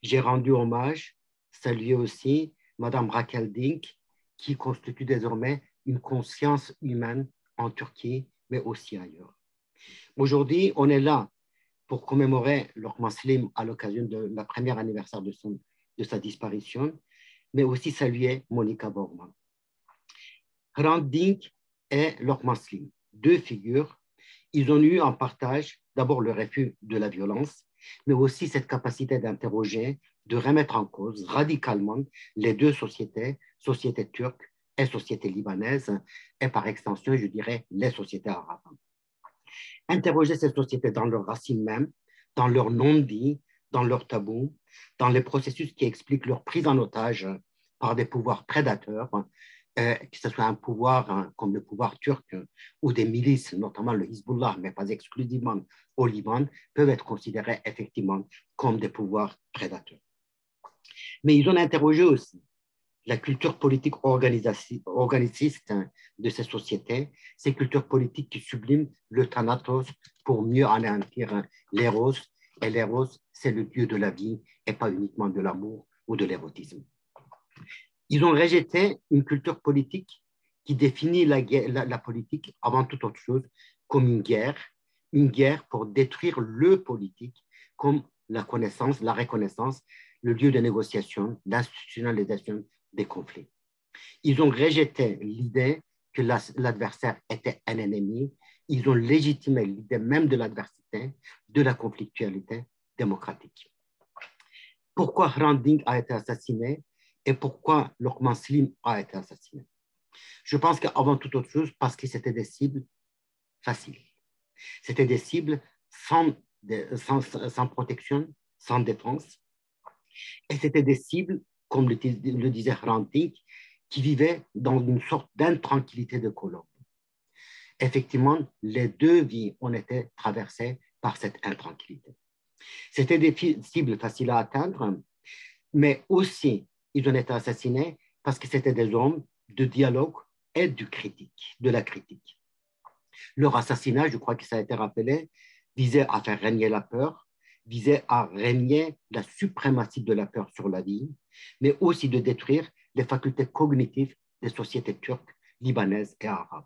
B: J'ai rendu hommage, salué aussi Madame Raquel Dink, qui constitue désormais une conscience humaine en Turquie, mais aussi ailleurs. Aujourd'hui, on est là pour commémorer Lokman Slim à l'occasion de la première anniversaire de sa disparition, mais aussi saluer Monica Borgman. Hrant Dink et Lokman Slim, deux figures, ils ont eu en partage d'abord le refus de la violence, mais aussi cette capacité d'interroger, de remettre en cause radicalement les deux sociétés, société turque et société libanaise, et par extension, je dirais, les sociétés arabes. Interroger ces sociétés dans leurs racines mêmes, dans leurs non-dits, dans leurs tabous, dans les processus qui expliquent leur prise en otage par des pouvoirs prédateurs, que ce soit un pouvoir comme le pouvoir turc ou des milices, notamment le Hezbollah, mais pas exclusivement au Liban, peuvent être considérés effectivement comme des pouvoirs prédateurs. Mais ils ont interrogé aussi la culture politique organiciste de ces sociétés, ces cultures politiques qui subliment le thanatos pour mieux anéantir l'éros. Et l'éros, c'est le dieu de la vie et pas uniquement de l'amour ou de l'érotisme. Ils ont rejeté une culture politique qui définit la politique avant toute autre chose comme une guerre pour détruire le politique comme la connaissance, la reconnaissance, le lieu de négociation, l'institutionnalisation des conflits. Ils ont rejeté l'idée que l'adversaire était un ennemi. Ils ont légitimé l'idée même de l'adversité, de la conflictualité démocratique. Pourquoi Hrant Dink a été assassiné et pourquoi Lokman Slim a été assassiné? Je pense qu'avant toute autre chose, parce que c'était des cibles faciles. C'était des cibles sans protection, sans défense. Et c'était des cibles, comme le disait Hrant Dink, qui vivaient dans une sorte d'intranquillité de colombe. Effectivement, les deux vies ont été traversées par cette intranquillité. C'était des cibles faciles à atteindre, mais aussi, ils ont été assassinés parce que c'était des hommes de dialogue et de la critique. Leur assassinat, je crois que ça a été rappelé, visait à faire régner la peur, visait à régner la suprématie de la peur sur la vie, mais aussi de détruire les facultés cognitives des sociétés turques, libanaises et arabes.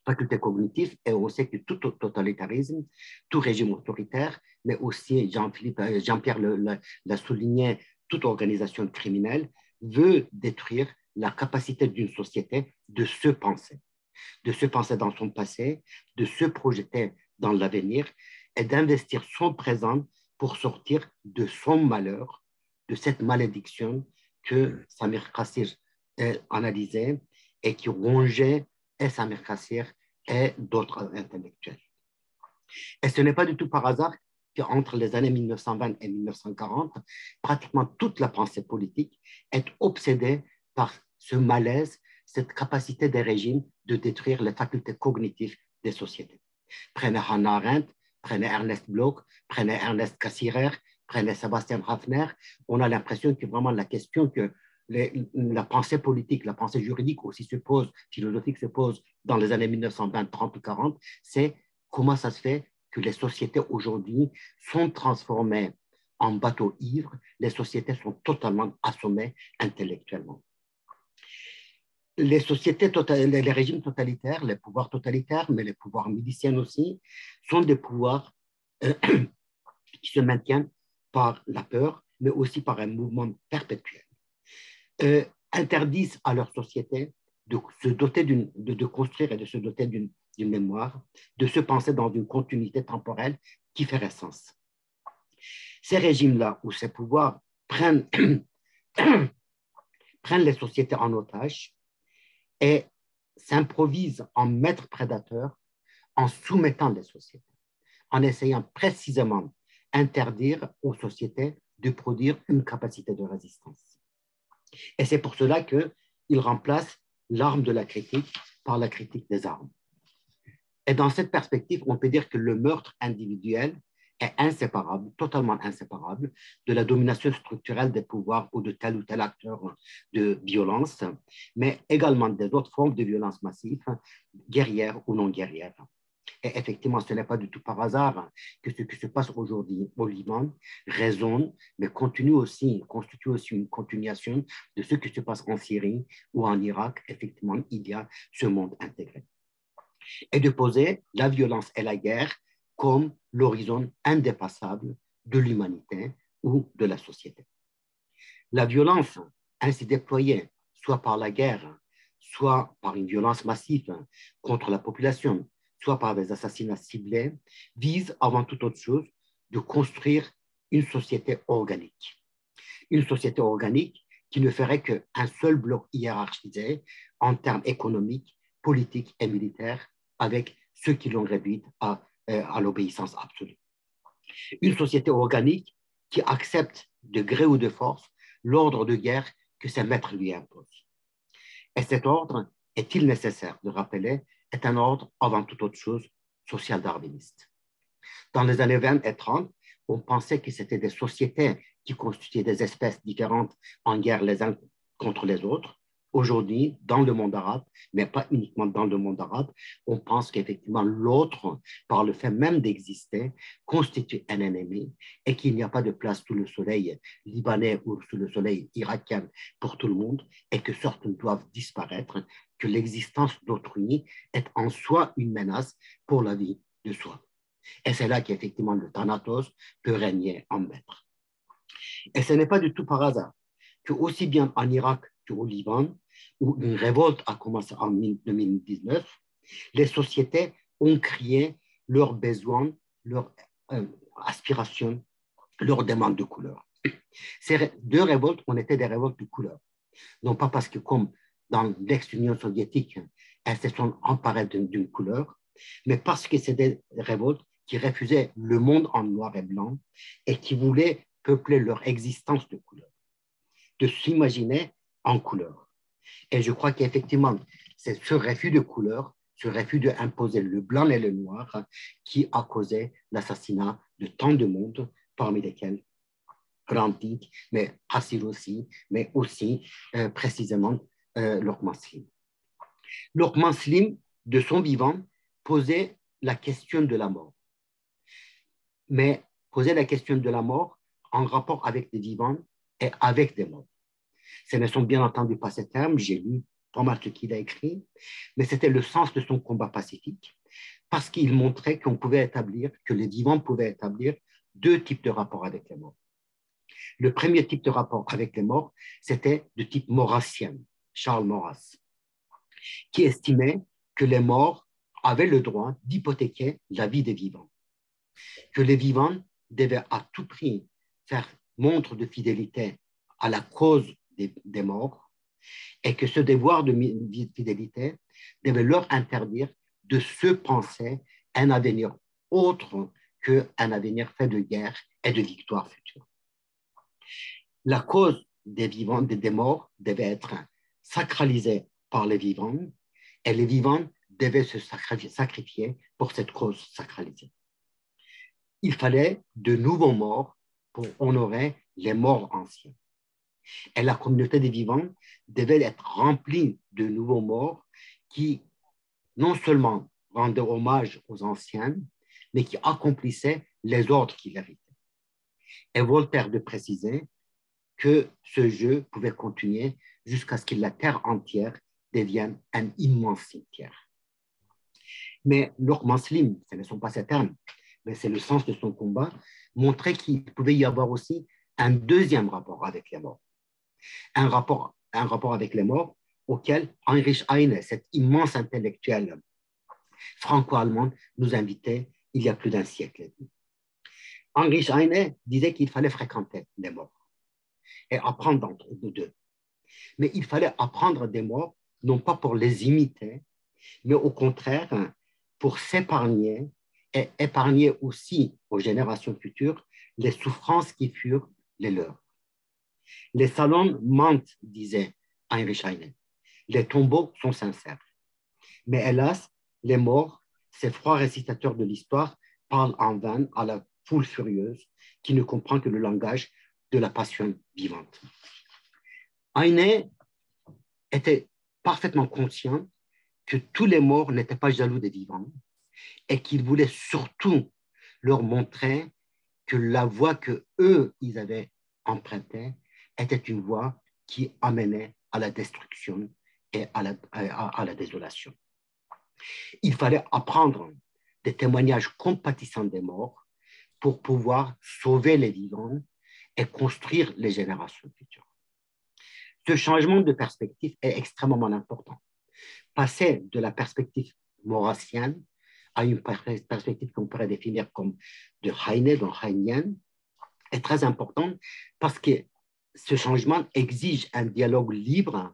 B: Facultés cognitives, et on sait que tout totalitarisme, tout régime autoritaire, mais aussi Jean-Pierre l'a souligné, toute organisation criminelle veut détruire la capacité d'une société de se penser dans son passé, de se projeter dans l'avenir et d'investir son présent pour sortir de son malheur, de cette malédiction que Samir Kassir analysait et qui rongeait et Samir Kassir et d'autres intellectuels. Et ce n'est pas du tout par hasard qu'entre les années 1920 et 1940, pratiquement toute la pensée politique est obsédée par ce malaise, cette capacité des régimes de détruire les facultés cognitives des sociétés. Prenez Hannah Arendt, prenez Ernest Bloch, prenez Ernest Cassirer, prenez Sébastien Hafner, on a l'impression que vraiment la question que la pensée politique, la pensée juridique aussi se pose, philosophique se pose dans les années 1920, 30 ou 40, c'est comment ça se fait que les sociétés aujourd'hui sont transformées en bateaux ivres, les sociétés sont totalement assommées intellectuellement. les sociétés, les régimes totalitaires, les pouvoirs totalitaires, mais les pouvoirs miliciens aussi, sont des pouvoirs qui se maintiennent par la peur, mais aussi par un mouvement perpétuel. Interdisent à leur société de se doter de construire et de se doter d'une mémoire, de se penser dans une continuité temporelle qui ferait sens. Ces régimes-là, où ces pouvoirs prennent les sociétés en otage et s'improvisent en maîtres prédateurs en soumettant les sociétés, en essayant précisément d'interdire aux sociétés de produire une capacité de résistance. Et c'est pour cela qu'ils remplacent l'arme de la critique par la critique des armes. Et dans cette perspective, on peut dire que le meurtre individuel est inséparable, totalement inséparable de la domination structurelle des pouvoirs ou de tel ou tel acteur de violence, mais également des autres formes de violence massive, guerrières ou non guerrières. Et effectivement, ce n'est pas du tout par hasard que ce qui se passe aujourd'hui au Liban résonne, mais constitue aussi une continuation de ce qui se passe en Syrie ou en Irak. Effectivement, il y a ce monde intégré. Et de poser la violence et la guerre comme l'horizon indépassable de l'humanité ou de la société. La violence ainsi déployée, soit par la guerre, soit par une violence massive contre la population, soit par des assassinats ciblés, vise avant toute autre chose de construire une société organique. Une société organique qui ne ferait qu'un seul bloc hiérarchisé en termes économiques, politiques et militaires, avec ceux qui l'ont réduite à l'obéissance absolue. Une société organique qui accepte de gré ou de force l'ordre de guerre que ses maîtres lui imposent. Et cet ordre, est-il nécessaire de rappeler, est un ordre avant toute autre chose social-darwiniste. Dans les années 20 et 30, on pensait que c'était des sociétés qui constituaient des espèces différentes en guerre les uns contre les autres. Aujourd'hui, dans le monde arabe, mais pas uniquement dans le monde arabe, on pense qu'effectivement l'autre, par le fait même d'exister, constitue un ennemi et qu'il n'y a pas de place sous le soleil libanais ou sous le soleil irakien pour tout le monde et que certains doivent disparaître, que l'existence d'autrui est en soi une menace pour la vie de soi. Et c'est là qu'effectivement le Thanatos peut régner en maître. Et ce n'est pas du tout par hasard que aussi bien en Irak qu'au Liban, où une révolte a commencé en 2019, les sociétés ont crié leurs besoins, leurs aspirations, leurs demandes de couleur. Ces deux révoltes ont été des révoltes de couleur. Non pas parce que, comme dans l'ex-Union soviétique, elles se sont emparées d'une couleur, mais parce que c'est des révoltes qui refusaient le monde en noir et blanc et qui voulaient peupler leur existence de couleur, de s'imaginer en couleur. Et je crois qu'effectivement, c'est ce refus de couleur, ce refus d'imposer le blanc et le noir qui a causé l'assassinat de tant de monde, parmi lesquels Rantik, mais Assir aussi, mais aussi précisément Lokman Slim. Lokman Slim, de son vivant, posait la question de la mort. Mais posait la question de la mort en rapport avec des vivants et avec des morts. Ce ne sont bien entendu pas ces termes, j'ai lu pas mal ce qu'il a écrit, mais c'était le sens de son combat pacifique, parce qu'il montrait qu'on pouvait établir, que les vivants pouvaient établir deux types de rapports avec les morts. Le premier type de rapport avec les morts, c'était de type maurassien, Charles Maurras, qui estimait que les morts avaient le droit d'hypothéquer la vie des vivants, que les vivants devaient à tout prix faire montre de fidélité à la cause des morts et que ce devoir de fidélité devait leur interdire de se penser un avenir autre qu'un avenir fait de guerre et de victoire future. La cause des vivants, des morts, devait être sacralisée par les vivants et les vivants devaient se sacrifier pour cette cause sacralisée. Il fallait de nouveaux morts pour honorer les morts anciens. Et la communauté des vivants devait être remplie de nouveaux morts qui non seulement rendaient hommage aux anciens, mais qui accomplissaient les ordres qu'ils héritaient. Et Voltaire de préciser que ce jeu pouvait continuer jusqu'à ce que la terre entière devienne un immense cimetière. Mais Luqman Slim, ce ne sont pas ses termes, mais c'est le sens de son combat, montrait qu'il pouvait y avoir aussi un deuxième rapport avec les morts. Un rapport avec les morts auquel Heinrich Heine, cet immense intellectuel franco-allemand, nous invitait il y a plus d'un siècle. Heinrich Heine disait qu'il fallait fréquenter les morts et apprendre d'entre d'eux. Mais il fallait apprendre des morts, non pas pour les imiter, mais au contraire, pour s'épargner et épargner aussi aux générations futures les souffrances qui furent les leurs. Les salons mentent, disait Heinrich Heine. Les tombeaux sont sincères. Mais hélas, les morts, ces froids récitateurs de l'histoire, parlent en vain à la foule furieuse qui ne comprend que le langage de la passion vivante. Heine était parfaitement conscient que tous les morts n'étaient pas jaloux des vivants et qu'il voulait surtout leur montrer que la voie que eux ils avaient empruntée était une voie qui amenait à la destruction et à la désolation. Il fallait apprendre des témoignages compatissants des morts pour pouvoir sauver les vivants et construire les générations futures. Ce changement de perspective est extrêmement important. Passer de la perspective maurassienne à une perspective qu'on pourrait définir comme de Heine, donc heinienne, est très important parce que ce changement exige un dialogue libre,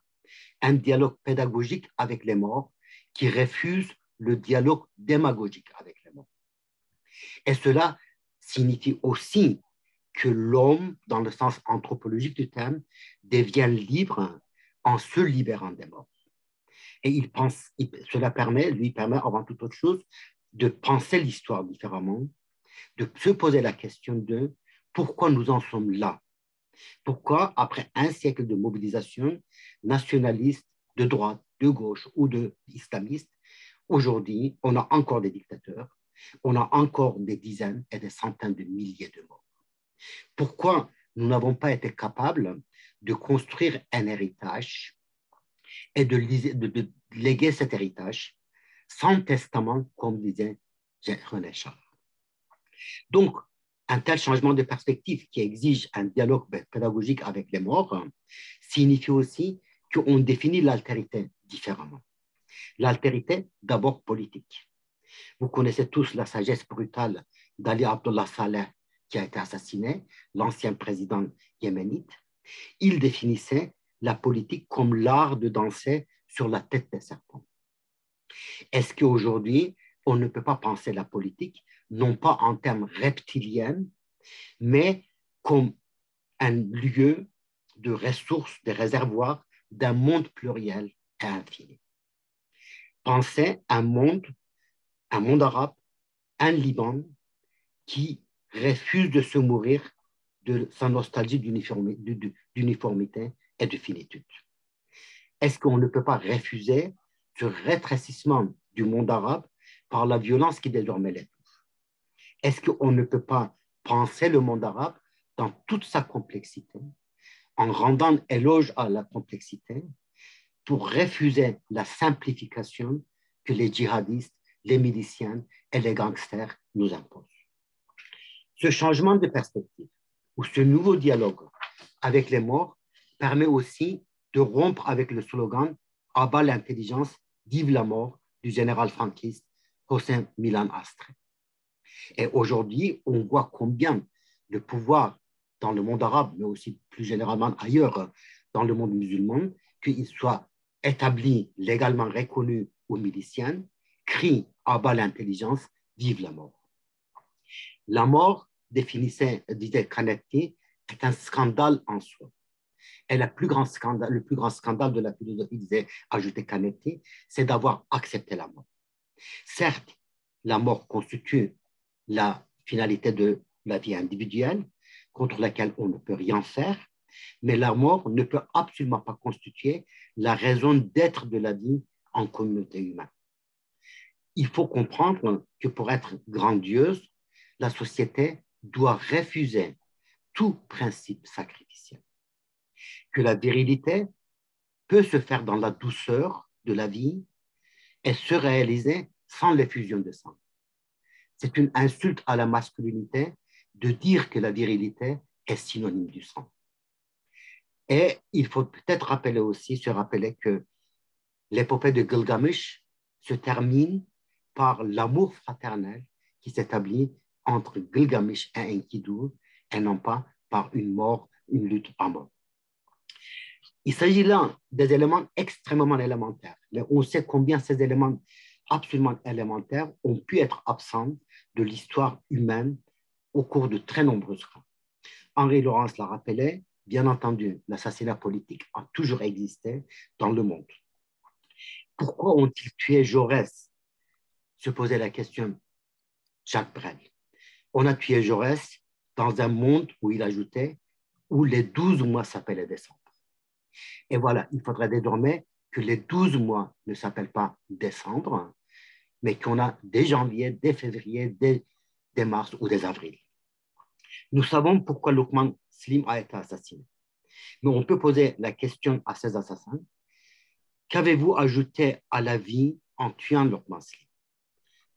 B: un dialogue pédagogique avec les morts qui refuse le dialogue démagogique avec les morts. Et cela signifie aussi que l'homme, dans le sens anthropologique du terme, devient libre en se libérant des morts. Et cela lui permet avant toute autre chose de penser l'histoire différemment, de se poser la question de pourquoi nous en sommes là. Pourquoi, après un siècle de mobilisation nationaliste, de droite, de gauche ou d'islamiste, aujourd'hui, on a encore des dictateurs, on a encore des dizaines et des centaines de milliers de morts. Pourquoi nous n'avons pas été capables de construire un héritage et de léguer cet héritage sans testament, comme disait René Char. Donc, un tel changement de perspective qui exige un dialogue pédagogique avec les morts signifie aussi qu'on définit l'altérité différemment. L'altérité, d'abord politique. Vous connaissez tous la sagesse brutale d'Ali Abdullah Saleh, qui a été assassiné, l'ancien président yéménite. Il définissait la politique comme l'art de danser sur la tête des serpents. Est-ce qu'aujourd'hui, on ne peut pas penser la politique, non pas en termes reptiliens, mais comme un lieu de ressources, de réservoirs d'un monde pluriel et infini? Penser un monde arabe, un Liban qui refuse de se mourir de sa nostalgie d'uniformité et de finitude. Est-ce qu'on ne peut pas refuser ce rétrécissement du monde arabe par la violence qui désormais l'étouffe? Est-ce qu'on ne peut pas penser le monde arabe dans toute sa complexité, en rendant éloge à la complexité, pour refuser la simplification que les djihadistes, les miliciens et les gangsters nous imposent? Ce changement de perspective ou ce nouveau dialogue avec les morts permet aussi de rompre avec le slogan « À bas l'intelligence, vive la mort » du général franquiste Hossein Milan Astre. Et aujourd'hui, on voit combien le pouvoir dans le monde arabe, mais aussi plus généralement ailleurs dans le monde musulman, qu'il soit établi, légalement reconnu ou milicien, crie « À bas l'intelligence, vive la mort ». La mort, disait Canetti, est un scandale en soi. Et le plus grand scandale de la philosophie, disait, ajoutait Canetti, c'est d'avoir accepté la mort. Certes, la mort constitue la finalité de la vie individuelle, contre laquelle on ne peut rien faire, mais la mort ne peut absolument pas constituer la raison d'être de la vie en communauté humaine. Il faut comprendre que pour être grandiose, la société doit refuser tout principe sacrificiel. Que la virilité peut se faire dans la douceur de la vie et se réaliser sans l'effusion de sang. C'est une insulte à la masculinité de dire que la virilité est synonyme du sang. Et il faut peut-être se rappeler que l'épopée de Gilgamesh se termine par l'amour fraternel qui s'établit entre Gilgamesh et Enkidu et non pas par une lutte à mort. Il s'agit là des éléments extrêmement élémentaires, mais on sait combien ces éléments absolument élémentaires ont pu être absents de l'histoire humaine au cours de très nombreuses fois. Henri Laurence l'a rappelé, bien entendu, l'assassinat politique a toujours existé dans le monde. Pourquoi ont-ils tué Jaurès? Se posait la question Jacques Brel. On a tué Jaurès dans un monde où il ajoutait où les 12 mois s'appelaient décembre. Et voilà, il faudrait désormais que les 12 mois ne s'appellent pas décembre, mais qu'on a des janvier, des février, des mars ou des avril. Nous savons pourquoi Lokman Slim a été assassiné. Mais on peut poser la question à ces assassins. Qu'avez-vous ajouté à la vie en tuant Lokman Slim?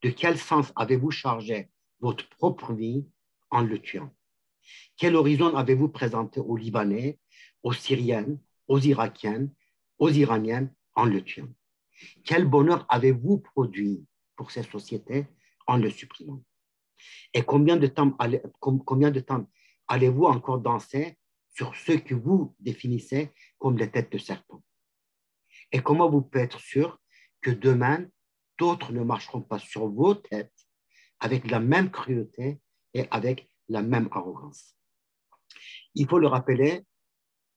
B: De quel sens avez-vous chargé votre propre vie en le tuant? Quel horizon avez-vous présenté aux Libanais, aux Syriennes, aux Irakiennes, aux Iraniennes en le tuant? Quel bonheur avez-vous produit pour ces sociétés en le supprimant? Et combien de temps allez-vous encore danser sur ce que vous définissez comme des têtes de serpent? Et comment vous pouvez être sûr que demain, d'autres ne marcheront pas sur vos têtes avec la même cruauté et avec la même arrogance? Il faut le rappeler,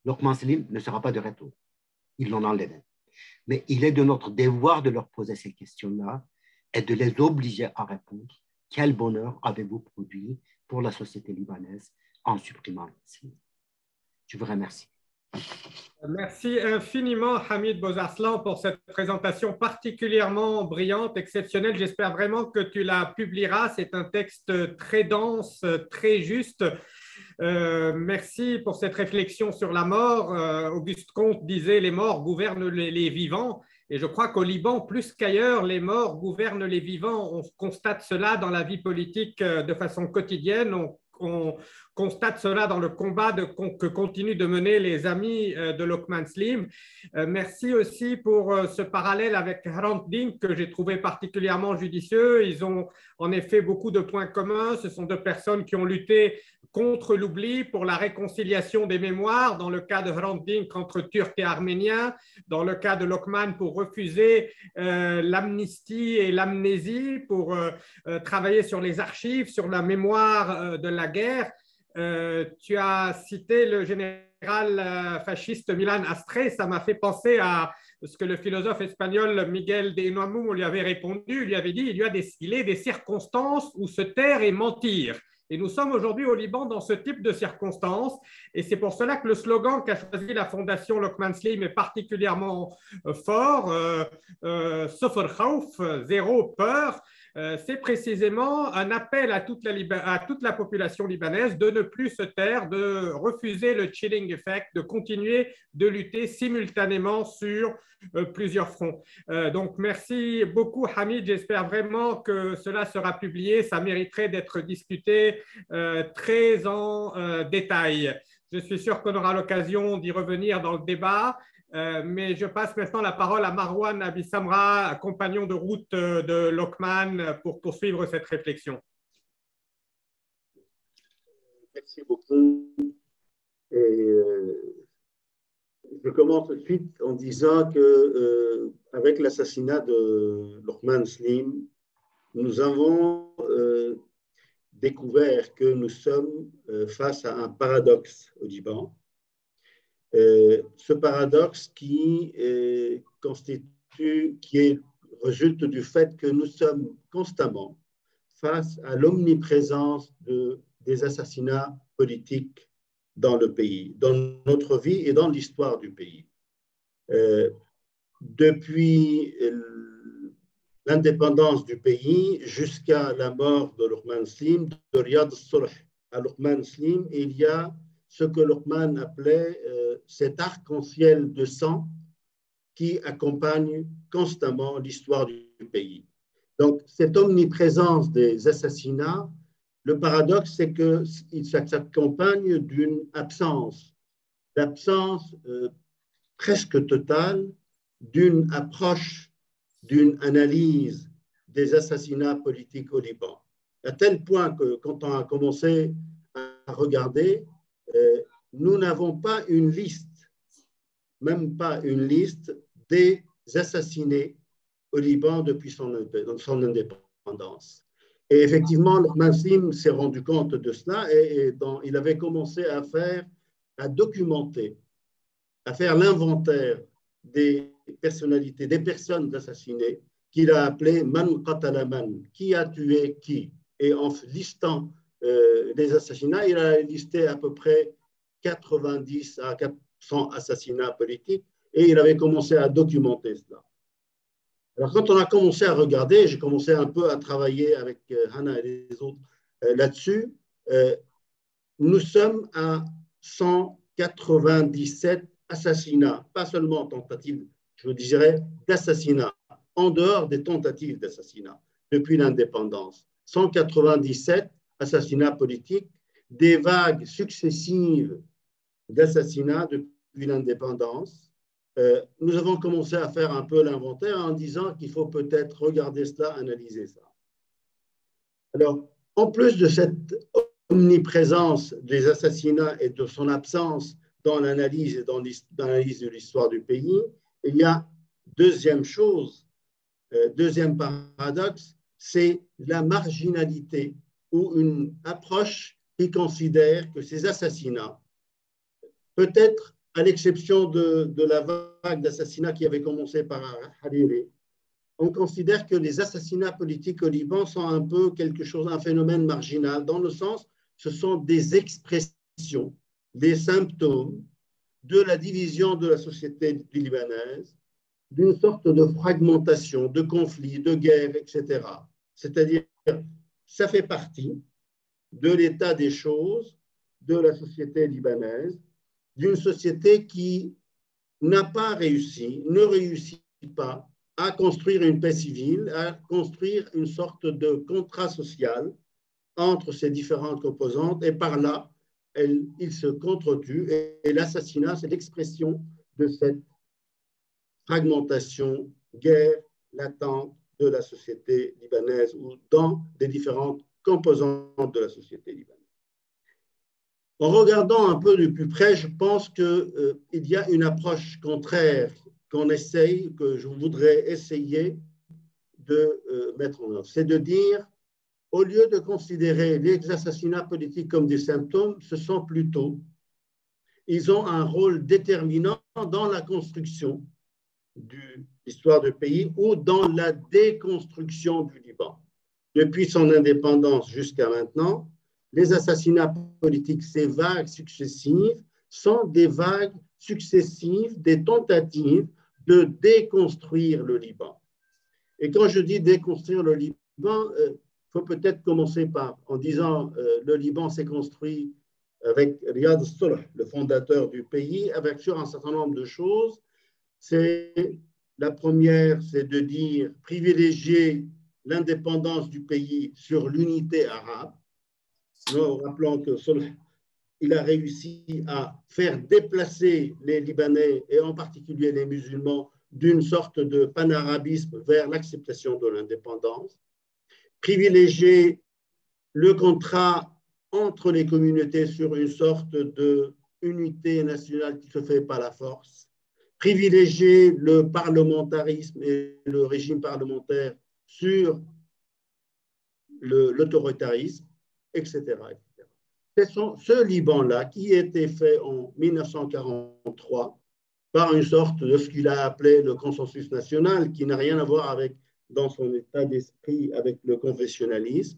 B: Lokman Slim ne sera pas de retour. Ils l'ont enlevé. Mais il est de notre devoir de leur poser ces questions-là et de les obliger à répondre. Quel bonheur avez-vous produit pour la société libanaise en supprimant Slim? Je vous remercie.
A: Merci infiniment, Hamid Bozarslan, pour cette présentation particulièrement brillante, exceptionnelle. J'espère vraiment que tu la publieras. C'est un texte très dense, très juste. Merci pour cette réflexion sur la mort. Auguste Comte disait « Les morts gouvernent les vivants ». Et je crois qu'au Liban, plus qu'ailleurs, les morts gouvernent les vivants. On constate cela dans la vie politique de façon quotidienne. On constate cela dans le combat que continuent de mener les amis de Lokman Slim. Merci aussi pour ce parallèle avec Hrant Dink que j'ai trouvé particulièrement judicieux. Ils ont en effet beaucoup de points communs. Ce sont deux personnes qui ont lutté contre l'oubli, pour la réconciliation des mémoires, dans le cas de Hrant Dink entre Turcs et Arméniens, dans le cas de Lokman pour refuser l'amnistie et l'amnésie, pour travailler sur les archives, sur la mémoire de la guerre. Tu as cité le général fasciste Milan Astre, ça m'a fait penser à ce que le philosophe espagnol Miguel de Unamuno lui avait répondu. Il lui avait dit il est des circonstances où se taire et mentir. Et nous sommes aujourd'hui au Liban dans ce type de circonstances. Et c'est pour cela que le slogan qu'a choisi la Fondation Lokman Slim est particulièrement fort. Sofer Khaouf, zéro peur. C'est précisément un appel à toute la population libanaise de ne plus se taire, de refuser le chilling effect, de continuer de lutter simultanément sur plusieurs fronts. Donc, merci beaucoup, Hamid. J'espère vraiment que cela sera publié. Ça mériterait d'être discuté très en détail. Je suis sûr qu'on aura l'occasion d'y revenir dans le débat. Mais je passe maintenant la parole à Marwan Abisamra, compagnon de route de Lokman, pour poursuivre cette réflexion.
G: Merci beaucoup. Et, je commence tout de suite en disant que avec l'assassinat de Lokman Slim, nous avons découvert que nous sommes face à un paradoxe au Liban. Ce paradoxe qui résulte du fait que nous sommes constamment face à l'omniprésence des assassinats politiques dans le pays, dans notre vie et dans l'histoire du pays. Depuis l'indépendance du pays jusqu'à la mort de Lokman Slim, de Riyad al-Sulh à Lokman Slim, il y a ce que Lokman appelait cet arc-en-ciel de sang qui accompagne constamment l'histoire du pays. Donc, cette omniprésence des assassinats, le paradoxe, c'est que ça s'accompagne d'une absence presque totale d'une approche, d'une analyse des assassinats politiques au Liban. À tel point que quand on a commencé à regarder, nous n'avons pas une liste, même pas une liste des assassinés au Liban depuis son indépendance. Et effectivement, Luqman Slim s'est rendu compte de cela et il avait commencé à documenter, à faire l'inventaire des personnalités, des personnes assassinées qu'il a appelé Man qatala man, qui a tué qui. Et en listant les assassinats, il a listé à peu près 90 à 400 assassinats politiques et il avait commencé à documenter cela. Alors, quand on a commencé à regarder, j'ai commencé un peu à travailler avec Hannah et les autres là-dessus, nous sommes à 197 assassinats, pas seulement tentatives, je dirais, d'assassinats, en dehors des tentatives d'assassinat depuis l'indépendance. 197 assassinats politiques, des vagues successives d'assassinats depuis l'indépendance. Nous avons commencé à faire un peu l'inventaire en disant qu'il faut peut-être regarder cela, analyser ça. Alors, en plus de cette omniprésence des assassinats et de son absence dans l'analyse et dans l'analyse de l'histoire du pays, il y a deuxième chose, deuxième paradoxe, c'est la marginalité ou une approche qui considère que ces assassinats, peut-être à l'exception de la vague d'assassinats qui avait commencé par Hariri, on considère que les assassinats politiques au Liban sont un peu quelque chose, un phénomène marginal, dans le sens, ce sont des expressions, des symptômes de la division de la société libanaise, d'une sorte de fragmentation, de conflits, de guerres, etc. C'est-à-dire, ça fait partie de l'état des choses de la société libanaise, d'une société qui n'a pas réussi, ne réussit pas à construire une paix civile, à construire une sorte de contrat social entre ces différentes composantes, et par là, ils se contretuent, et l'assassinat, c'est l'expression de cette fragmentation, guerre latente de la société libanaise ou dans des différentes composantes de la société libanaise. En regardant un peu de plus près, je pense qu'il y a une approche contraire que je voudrais essayer de mettre en œuvre. C'est de dire, au lieu de considérer les assassinats politiques comme des symptômes, ce sont plutôt, ils ont un rôle déterminant dans la construction de l'histoire du pays ou dans la déconstruction du Liban. Depuis son indépendance jusqu'à maintenant, les assassinats politiques, ces vagues successives, sont des vagues successives, des tentatives de déconstruire le Liban. Et quand je dis déconstruire le Liban, il faut peut-être commencer en disant le Liban s'est construit avec Riyad al-Sulh, le fondateur du pays, avec sur un certain nombre de choses. La première, c'est de dire privilégier l'indépendance du pays sur l'unité arabe. Nous rappelons que Sulh, il a réussi à faire déplacer les Libanais et en particulier les musulmans d'une sorte de panarabisme vers l'acceptation de l'indépendance, privilégier le contrat entre les communautés sur une sorte d'unité nationale qui se fait par la force, privilégier le parlementarisme et le régime parlementaire sur l'autoritarisme, etc. C'est ce Liban-là qui a été fait en 1943 par une sorte de ce qu'il a appelé le consensus national, qui n'a rien à voir avec, dans son état d'esprit, avec le confessionnalisme,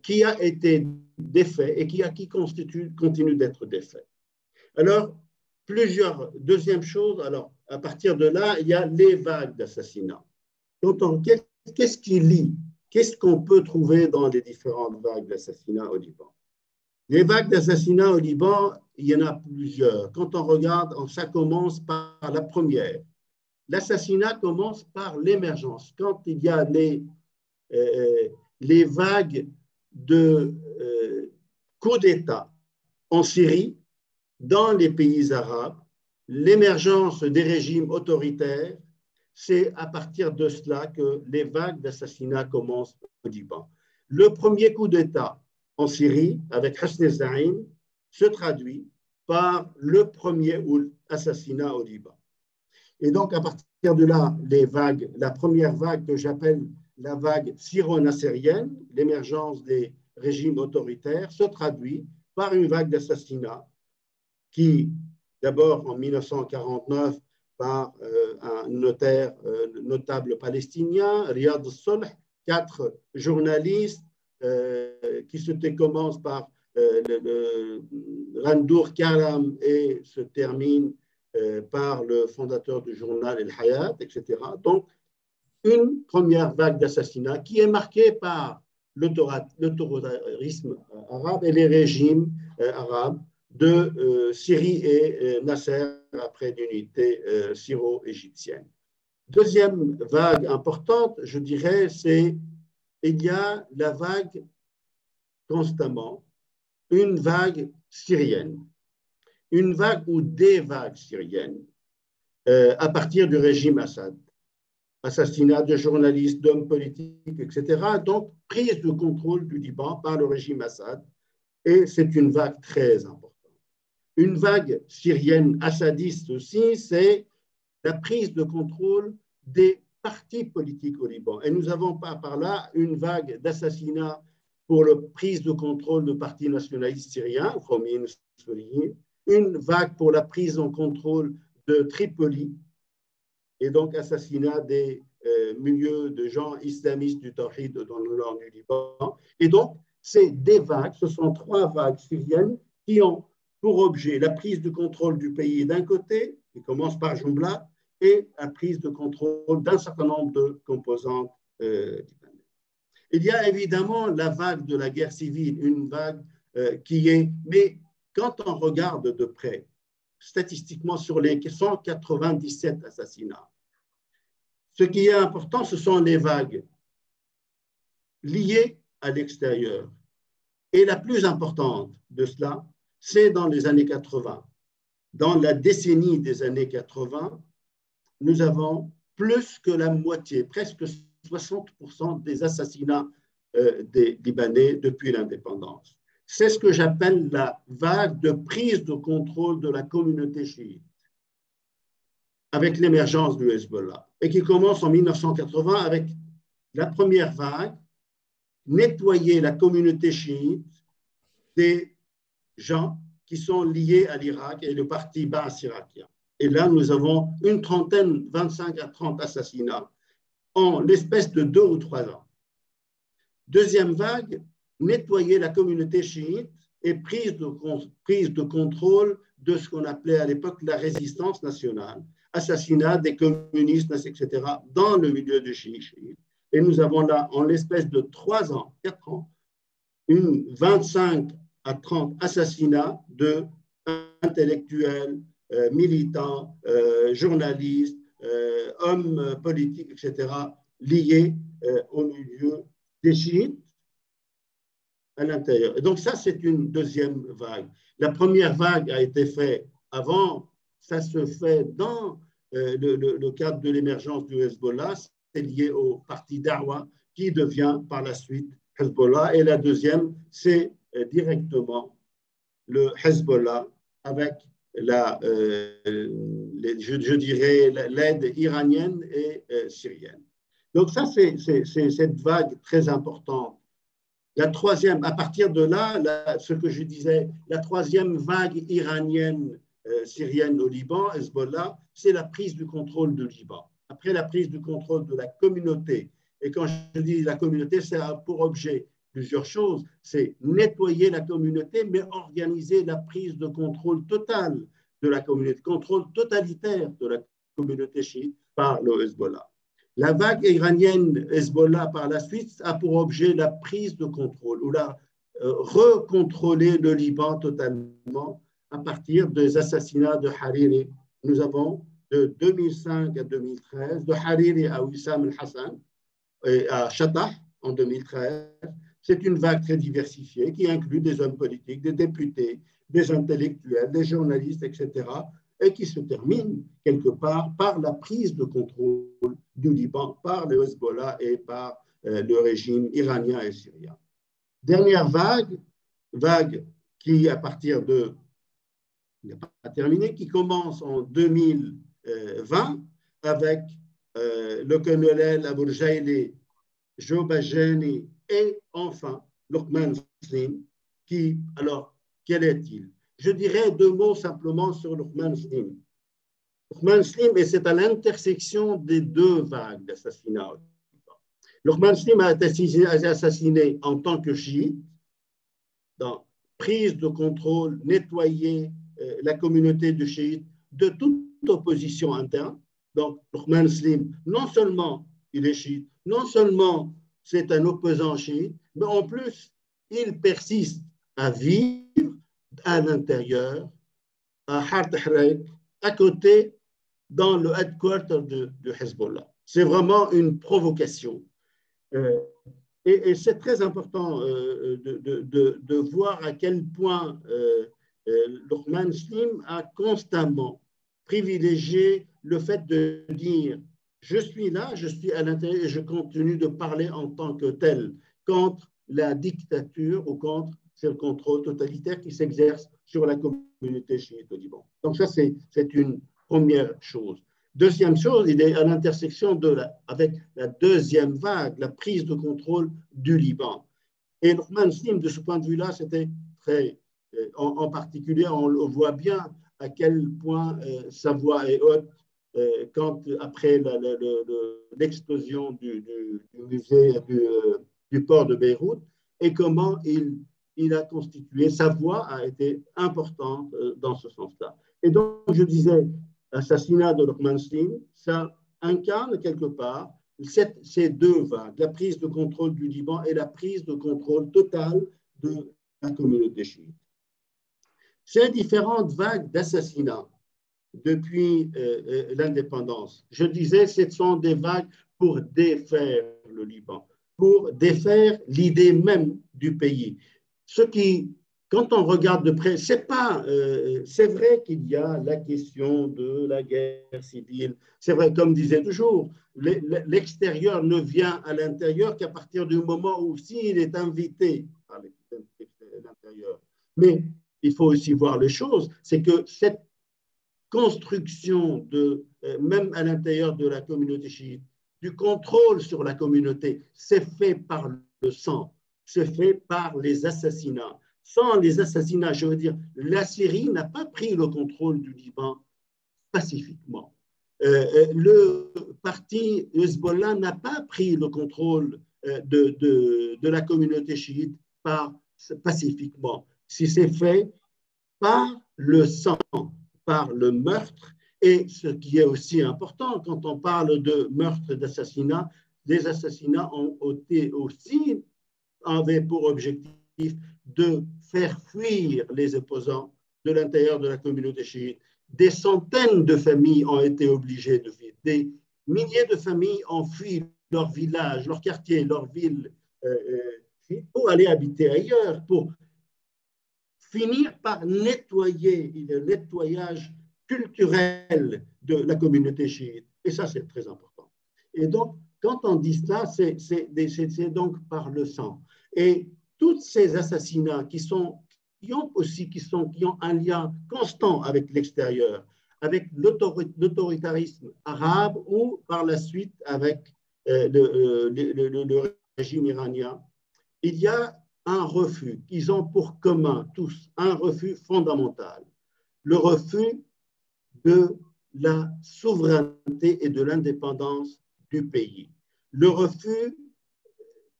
G: qui a été défait et qui continue d'être défait. Alors, deuxième chose, alors, à partir de là, il y a les vagues d'assassinats. Qu'est-ce qui lie? Qu'est-ce qu'on peut trouver dans les différentes vagues d'assassinats au Liban? Les vagues d'assassinats au Liban, il y en a plusieurs. Quand on regarde, ça commence par la première. l'assassinat commence par l'émergence. Quand il y a les vagues de coups d'État en Syrie, dans les pays arabes, l'émergence des régimes autoritaires, c'est à partir de cela que les vagues d'assassinats commencent au Liban. Le premier coup d'État en Syrie, avec Hosni Zaïm, se traduit par le premier assassinat au Liban. Et donc, à partir de là, la première vague que j'appelle la vague syro-nassérienne, l'émergence des régimes autoritaires, se traduit par une vague d'assassinats qui, d'abord en 1949, par un notable palestinien, Riyad al-Solh, 4 journalistes qui commencent par Randour Karam et se terminent par le fondateur du journal El Hayat, etc. Donc, une première vague d'assassinats qui est marquée par l'autoritarisme arabe et les régimes arabes de Syrie et Nasser après l'unité syro-égyptienne. Deuxième vague importante, je dirais, il y a la vague constamment, une vague syrienne, une vague ou des vagues syriennes à partir du régime Assad. Assassinat de journalistes, d'hommes politiques, etc. Donc, prise de contrôle du Liban par le régime Assad. Et c'est une vague très importante. Une vague syrienne assadiste aussi, c'est la prise de contrôle des partis politiques au Liban. Et nous avons par là une vague d'assassinats pour la prise de contrôle du parti nationaliste syrien, une vague pour la prise en contrôle de Tripoli, et donc assassinat des milieux de gens islamistes du Tawhid dans le nord du Liban. Et donc, c'est des vagues, ce sont 3 vagues syriennes qui ont pour objet la prise de contrôle du pays d'un côté, qui commence par Jumbla, et la prise de contrôle d'un certain nombre de composantes libanaises. Il y a évidemment la vague de la guerre civile, une vague qui est... Mais quand on regarde de près, statistiquement sur les 197 assassinats, ce qui est important, ce sont les vagues liées à l'extérieur. Et la plus importante de cela, c'est dans les années 80. Dans la décennie des années 80, nous avons plus que la moitié, presque 60% des assassinats des Libanais depuis l'indépendance. C'est ce que j'appelle la vague de prise de contrôle de la communauté chiite, avec l'émergence du Hezbollah, et qui commence en 1980 avec la première vague, nettoyer la communauté chiite des gens qui sont liés à l'Irak et le parti Baas irakien. Et là, nous avons une trentaine, 25 à 30 assassinats en l'espèce de 2 ou 3 ans. Deuxième vague, nettoyer la communauté chiite et prise de contrôle de ce qu'on appelait à l'époque la résistance nationale, assassinat des communistes, etc., dans le milieu du chiite. Et nous avons là, en l'espèce de 3 ans, 4 ans, une 25 à 30 assassinats d'intellectuels, militants, journalistes, hommes politiques, etc., liés au milieu des chiites à l'intérieur. Et donc ça, c'est une deuxième vague. La première vague a été faite avant, ça se fait dans le cadre de l'émergence du Hezbollah, c'est lié au parti Dawa qui devient par la suite Hezbollah. Et la deuxième, c'est directement le Hezbollah avec je dirais l'aide iranienne et syrienne. Donc ça, c'est cette vague très importante. La troisième, à partir de là, ce que je disais, la troisième vague iranienne syrienne au Liban, Hezbollah, c'est la prise du contrôle du Liban. Après la prise du contrôle de la communauté, et quand je dis la communauté, c'est pour objet plusieurs choses, c'est nettoyer la communauté, mais organiser la prise de contrôle total de la communauté, contrôle totalitaire de la communauté chiite par le Hezbollah. La vague iranienne Hezbollah par la suite a pour objet la prise de contrôle ou la recontrôler le Liban totalement à partir des assassinats de Hariri. Nous avons de 2005 à 2013, de Hariri à Wissam al-Hassan et à Chatah en 2013. C'est une vague très diversifiée qui inclut des hommes politiques, des députés, des intellectuels, des journalistes, etc., et qui se termine quelque part par la prise de contrôle du Liban par le Hezbollah et par le régime iranien et syrien. Dernière vague qui, à partir de, il n'a pas terminé, qui commence en 2020 avec le colonel Abu Jaili, Joe Bajani et enfin Luqman Slim, qui, alors, quel est-il? Je dirais deux mots simplement sur Luqman Slim. Luqman Slim, et c'est à l'intersection des deux vagues d'assassinats. Luqman Slim a été assassiné en tant que chiite, dans prise de contrôle, nettoyer la communauté de chiites de toute opposition interne. Donc, Luqman Slim, non seulement il est chiite, non seulement c'est un opposant chiite, mais en plus, il persiste à vivre à l'intérieur, à Hart Hraik, à côté, dans le headquarter de Hezbollah. C'est vraiment une provocation. Et c'est très important de voir à quel point Luqman Slim a constamment privilégié le fait de dire « je suis là, je suis à l'intérieur et je continue de parler en tant que tel contre la dictature ou contre ce contrôle totalitaire qui s'exerce sur la communauté chiite au Liban ». Donc ça, c'est une première chose. Deuxième chose, il est à l'intersection avec la deuxième vague, la prise de contrôle du Liban. Et Luqman Slim, de ce point de vue-là, c'était très, en particulier, on le voit bien à quel point sa voix est haute quand, après l'explosion du musée du port de Beyrouth, et comment il a constitué, sa voix a été importante dans ce sens-là. Et donc, je disais, l'assassinat de Luqman Slim, ça incarne quelque part ces deux vagues, la prise de contrôle du Liban et la prise de contrôle totale de la communauté chiite. Ces différentes vagues d'assassinats depuis l'indépendance, je disais, ce sont des vagues pour défaire le Liban, pour défaire l'idée même du pays. Ce qui, quand on regarde de près, c'est vrai qu'il y a la question de la guerre civile. C'est vrai, comme disait toujours, l'extérieur ne vient à l'intérieur qu'à partir du moment où s'il est invité à l'intérieur. Mais il faut aussi voir les choses, c'est que cette construction même à l'intérieur de la communauté chiite, du contrôle sur la communauté, c'est fait par le sang, c'est fait par les assassinats. Sans les assassinats, je veux dire, la Syrie n'a pas pris le contrôle du Liban pacifiquement. Le parti Hezbollah n'a pas pris le contrôle de la communauté chiite pacifiquement. Si c'est fait par le sang, par le meurtre, et ce qui est aussi important quand on parle de meurtre et d'assassinat, les assassinats ont été aussi avaient pour objectif de faire fuir les opposants de l'intérieur de la communauté chiite. Des centaines de familles ont été obligées de fuir. Des milliers de familles ont fui leur village, leur quartier, leur ville pour aller habiter ailleurs, pour finir par nettoyer le nettoyage culturel de la communauté chiite. Et ça, c'est très important. Et donc, quand on dit ça, c'est donc par le sang. Et tous ces assassinats qui ont un lien constant avec l'extérieur, avec l'autoritarisme arabe ou par la suite avec le régime iranien, il y a un refus qu'ils ont pour commun tous, un refus fondamental, le refus de la souveraineté et de l'indépendance du pays, le refus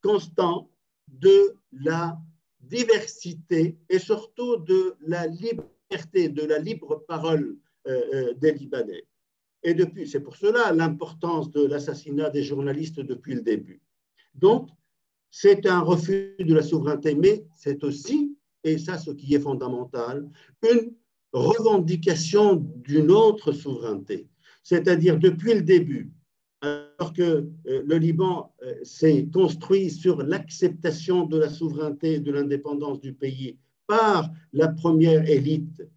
G: constant de la diversité et surtout de la liberté, de la libre parole des Libanais. Et depuis, c'est pour cela l'importance de l'assassinat des journalistes depuis le début. Donc, c'est un refus de la souveraineté, mais c'est aussi, et ça ce qui est fondamental, une revendication d'une autre souveraineté. c'est-à-dire depuis le début, alors que le Liban s'est construit sur l'acceptation de la souveraineté et de l'indépendance du pays par la première élite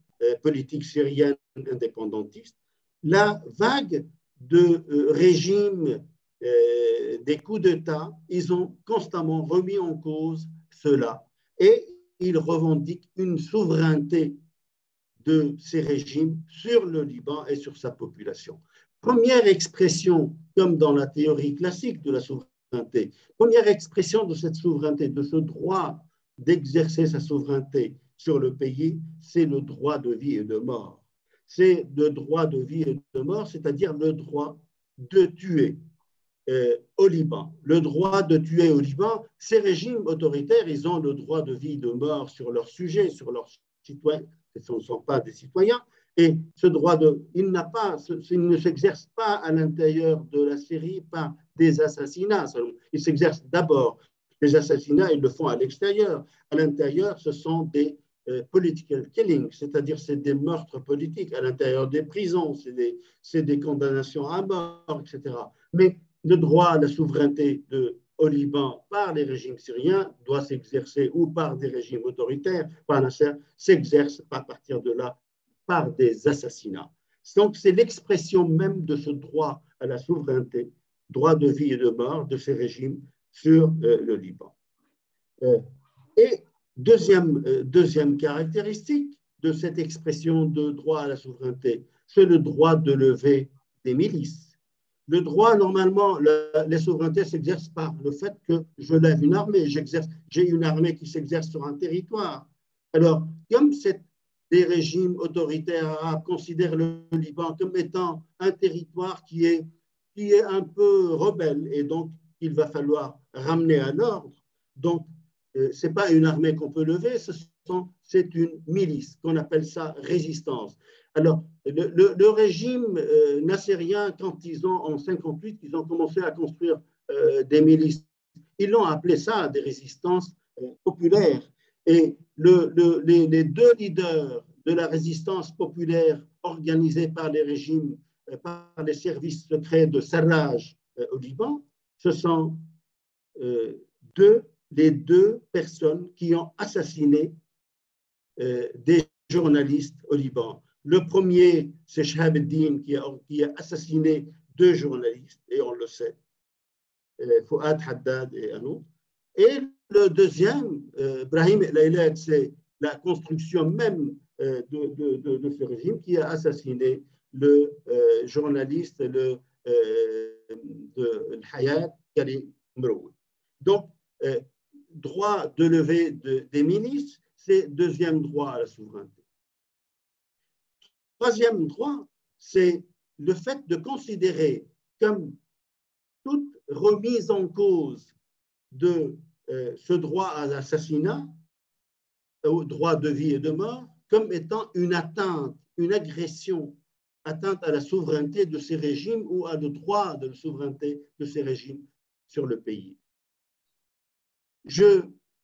G: politique syrienne indépendantiste, la vague de régimes des coups d'État, ils ont constamment remis en cause cela et ils revendiquent une souveraineté de ces régimes sur le Liban et sur sa population. Première expression, comme dans la théorie classique de la souveraineté, première expression de cette souveraineté, de ce droit d'exercer sa souveraineté sur le pays, c'est le droit de vie et de mort. C'est le droit de vie et de mort, c'est-à-dire le droit de tuer au Liban. Le droit de tuer au Liban, ces régimes autoritaires, ils ont le droit de vie et de mort sur leurs sujets, sur leurs citoyens, ce ne sont pas des citoyens, et ce droit il ne s'exerce pas à l'intérieur de la Syrie par des assassinats. Il s'exerce d'abord, les assassinats, ils le font à l'extérieur. À l'intérieur, ce sont des political killings, c'est-à-dire c'est des meurtres politiques à l'intérieur des prisons, c'est des condamnations à mort, etc. Mais le droit à la souveraineté au Liban par les régimes syriens doit s'exercer ou par des régimes autoritaires, par Nasser, s'exerce à partir de là par des assassinats. Donc c'est l'expression même de ce droit à la souveraineté, droit de vie et de mort de ces régimes sur le Liban. Et deuxième caractéristique de cette expression de droit à la souveraineté, c'est le droit de lever des milices. Le droit, normalement, les souverainetés s'exercent par le fait que je lève une armée, j'ai une armée qui s'exerce sur un territoire. Alors, comme des régimes autoritaires arabes considèrent le Liban comme étant un territoire qui est un peu rebelle, et donc il va falloir ramener à l'ordre. Donc, ce n'est pas une armée qu'on peut lever, c'est une milice, qu'on appelle ça résistance. Alors, le régime nassérien, quand en 1958, ils ont commencé à construire des milices, ils l'ont appelé ça des résistances populaires. Et les deux leaders de la résistance populaire organisée par les régimes, par les services secrets de Sarraj au Liban, ce sont les deux personnes qui ont assassiné des journalistes au Liban. Le premier, c'est Shahab el-Din qui a assassiné deux journalistes, et on le sait, Fouad Haddad et un autre. Et le deuxième, Brahim el-Ailad, c'est la construction même de ce régime qui a assassiné le journaliste de Hayat Karim Mroud. Donc, droit de lever des milices, c'est deuxième droit à la souveraineté. Troisième droit, c'est le fait de considérer comme toute remise en cause de ce droit à l'assassinat, au droit de vie et de mort, comme étant une atteinte, une agression, atteinte à la souveraineté de ces régimes ou à le droit de la souveraineté de ces régimes sur le pays.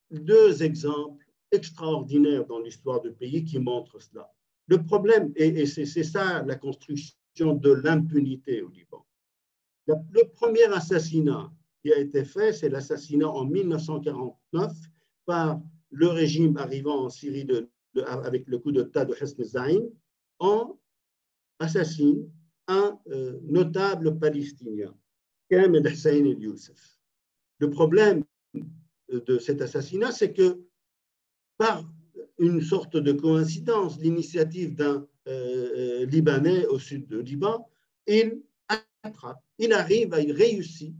G: Deux exemples extraordinaires dans l'histoire du pays qui montrent cela. Le problème, et c'est ça la construction de l'impunité au Liban. Le premier assassinat qui a été fait, c'est l'assassinat en 1949 par le régime arrivant en Syrie avec le coup d'État de Hosni Zaïn. On assassine un notable palestinien, Kamel Hussein el-Youssef. Le problème de cet assassinat, c'est que par une sorte de coïncidence, l'initiative d'un Libanais au sud du Liban, il réussit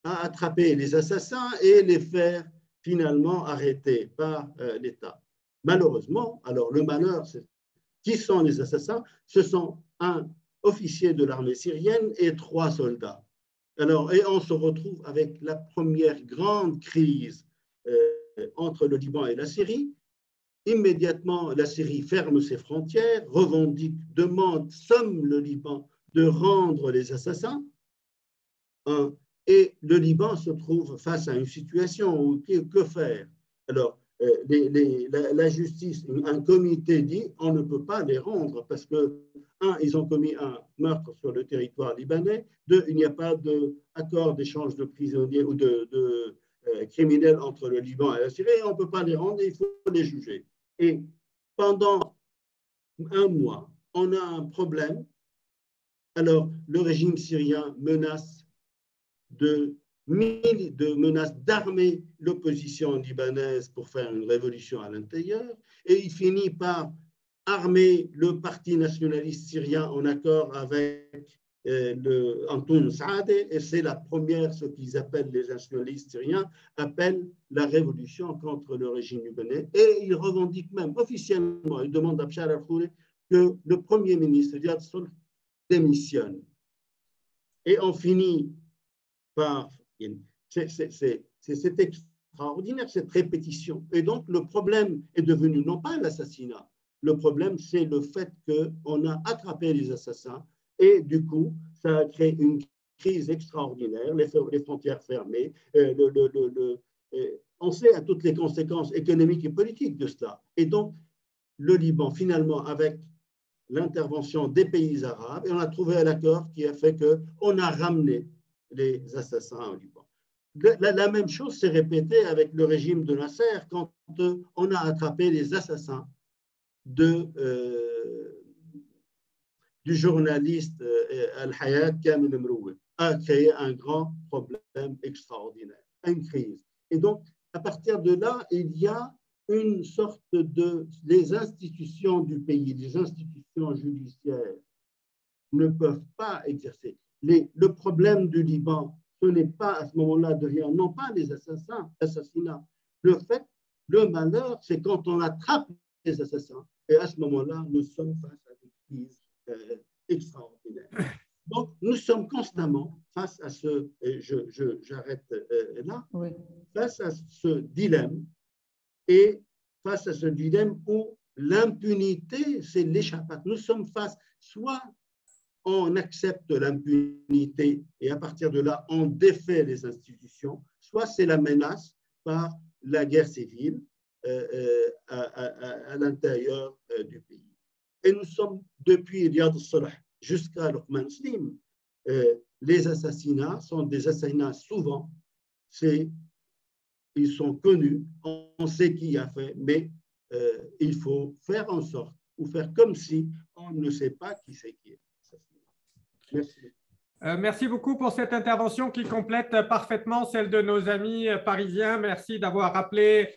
G: à attraper les assassins et les faire finalement arrêter par l'État. Malheureusement, alors le malheur, c'est qui sont les assassins? Ce sont un officier de l'armée syrienne et 3 soldats. Alors, et on se retrouve avec la première grande crise entre le Liban et la Syrie. Immédiatement, la Syrie ferme ses frontières, revendique, somme le Liban de rendre les assassins. Et le Liban se trouve face à une situation où que faire? Alors, la justice, un comité dit on ne peut pas les rendre parce que, un, ils ont commis un meurtre sur le territoire libanais, deux, il n'y a pas d'accord d'échange de prisonniers ou de criminels entre le Liban et la Syrie, et on ne peut pas les rendre, il faut les juger. Et pendant un mois, on a un problème. Alors, le régime syrien menace menaces d'armer l'opposition libanaise pour faire une révolution à l'intérieur, et il finit par armer le parti nationaliste syrien en accord avec Antoun Saadeh, et c'est la première, ce qu'ils appellent les nationalistes syriens, appellent la révolution contre le régime libanais, et ils revendiquent même officiellement, ils demandent à Bachar al-Khouri que le premier ministre Ziad Solh démissionne. Et on finit par... C'est extraordinaire, cette répétition. Et donc, le problème est devenu non pas l'assassinat, le problème, c'est le fait qu'on a attrapé les assassins et du coup, ça a créé une crise extraordinaire, les frontières fermées, on sait à toutes les conséquences économiques et politiques de cela. Et donc, le Liban, finalement, avec l'intervention des pays arabes, et on a trouvé un accord qui a fait qu'on a ramené les assassins au Liban. La même chose s'est répétée avec le régime de Nasser quand on a attrapé les assassins du journaliste Al-Hayat Kamel Mroué, a créé un grand problème extraordinaire, une crise. Et donc, à partir de là, il y a une sorte les institutions du pays, les institutions judiciaires ne peuvent pas exercer. Le problème du Liban, ce n'est pas à ce moment-là devient non pas les assassinats. Le malheur, c'est quand on attrape les assassins. Et à ce moment-là, nous sommes face à des crises extraordinaires. Donc, nous sommes constamment face à j'arrête là, oui, face à ce dilemme, et face à ce dilemme où l'impunité, c'est l'échappade. Nous sommes face, soit on accepte l'impunité et à partir de là, on défait les institutions, soit c'est la menace par la guerre civile à l'intérieur du pays. Et nous sommes, depuis Riyad al-Salah jusqu'à Luqman Slim, les assassinats sont des assassinats souvent, ils sont connus, on sait qui a fait, mais il faut faire en sorte ou faire comme si on ne sait pas qui c'est qui est. Merci.
A: Merci beaucoup pour cette intervention qui complète parfaitement celle de nos amis parisiens. Merci d'avoir rappelé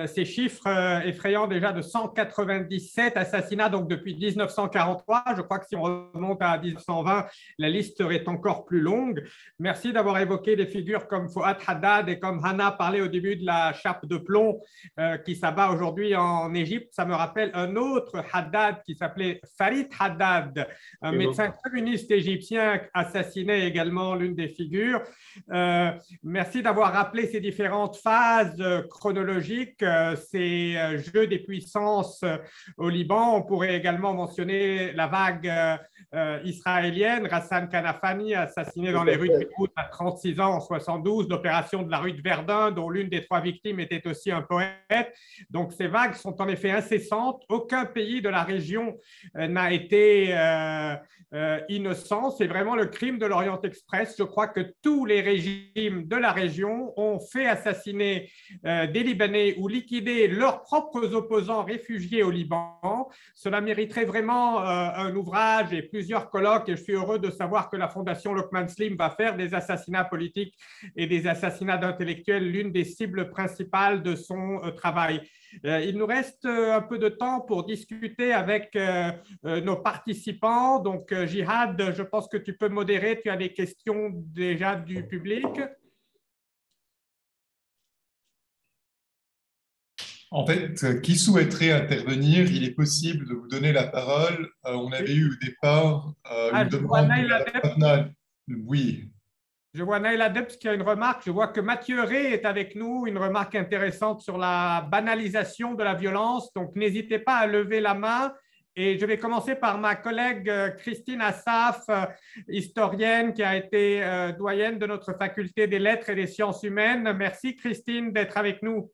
A: ces chiffres effrayants déjà de 197 assassinats donc depuis 1943. Je crois que si on remonte à 1920, la liste serait encore plus longue. Merci d'avoir évoqué des figures comme Fouad Haddad et comme Hana parlait au début de la chape de plomb qui s'abat aujourd'hui en Égypte. Ça me rappelle un autre Haddad qui s'appelait Farid Haddad, un médecin communiste égyptien assassiné également, l'une des figures. Merci d'avoir rappelé ces différentes phases chronologiques, ces jeux des puissances au Liban. On pourrait également mentionner la vague israélienne, Ghassan Kanafani, assassiné dans les rues de Beyrouth à 36 ans en 72, l'opération de la rue de Verdun, dont l'une des 3 victimes était aussi un poète. Donc ces vagues sont en effet incessantes. Aucun pays de la région n'a été innocent. C'est vraiment le crime de l'Orient Express. Je crois que tous les régimes de la région ont fait assassiner des Libanais ou liquider leurs propres opposants réfugiés au Liban. Cela mériterait vraiment un ouvrage et plusieurs colloques, et je suis heureux de savoir que la Fondation Luqman Slim va faire des assassinats politiques et des assassinats d'intellectuels l'une des cibles principales de son travail. Il nous reste un peu de temps pour discuter avec nos participants. Donc, Jihad, je pense que tu peux modérer. Tu as des questions déjà du public.
H: En fait, qui souhaiterait intervenir? Il est possible de vous donner la parole. On avait eu au départ une demande de la... Oui.
A: Je vois Naïl Adebs qui a une remarque. Je vois que Mathieu Rey est avec nous, une remarque intéressante sur la banalisation de la violence. Donc, n'hésitez pas à lever la main. Et je vais commencer par ma collègue Christine Assaf, historienne qui a été doyenne de notre faculté des lettres et des sciences humaines. Merci Christine d'être avec nous.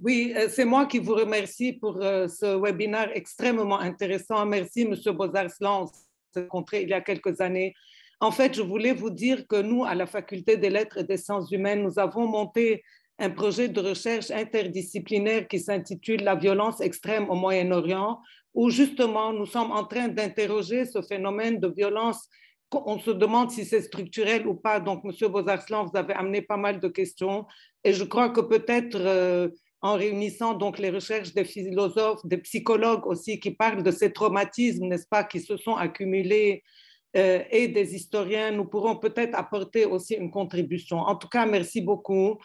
D: Oui, c'est moi qui vous remercie pour ce webinaire extrêmement intéressant. Merci, M. Bozarslav. On s'est rencontrés il y a quelques années. En fait, je voulais vous dire que nous, à la Faculté des Lettres et des Sciences humaines, nous avons monté un projet de recherche interdisciplinaire qui s'intitule « La violence extrême au Moyen-Orient », où justement nous sommes en train d'interroger ce phénomène de violence. On se demande si c'est structurel ou pas. Donc, M. Bozarslav, vous avez amené pas mal de questions et je crois que peut-être en réunissant donc les recherches des philosophes, des psychologues aussi qui parlent de ces traumatismes, n'est-ce pas, qui se sont accumulés et des historiens, nous pourrons peut-être apporter aussi une contribution. En tout cas, merci beaucoup.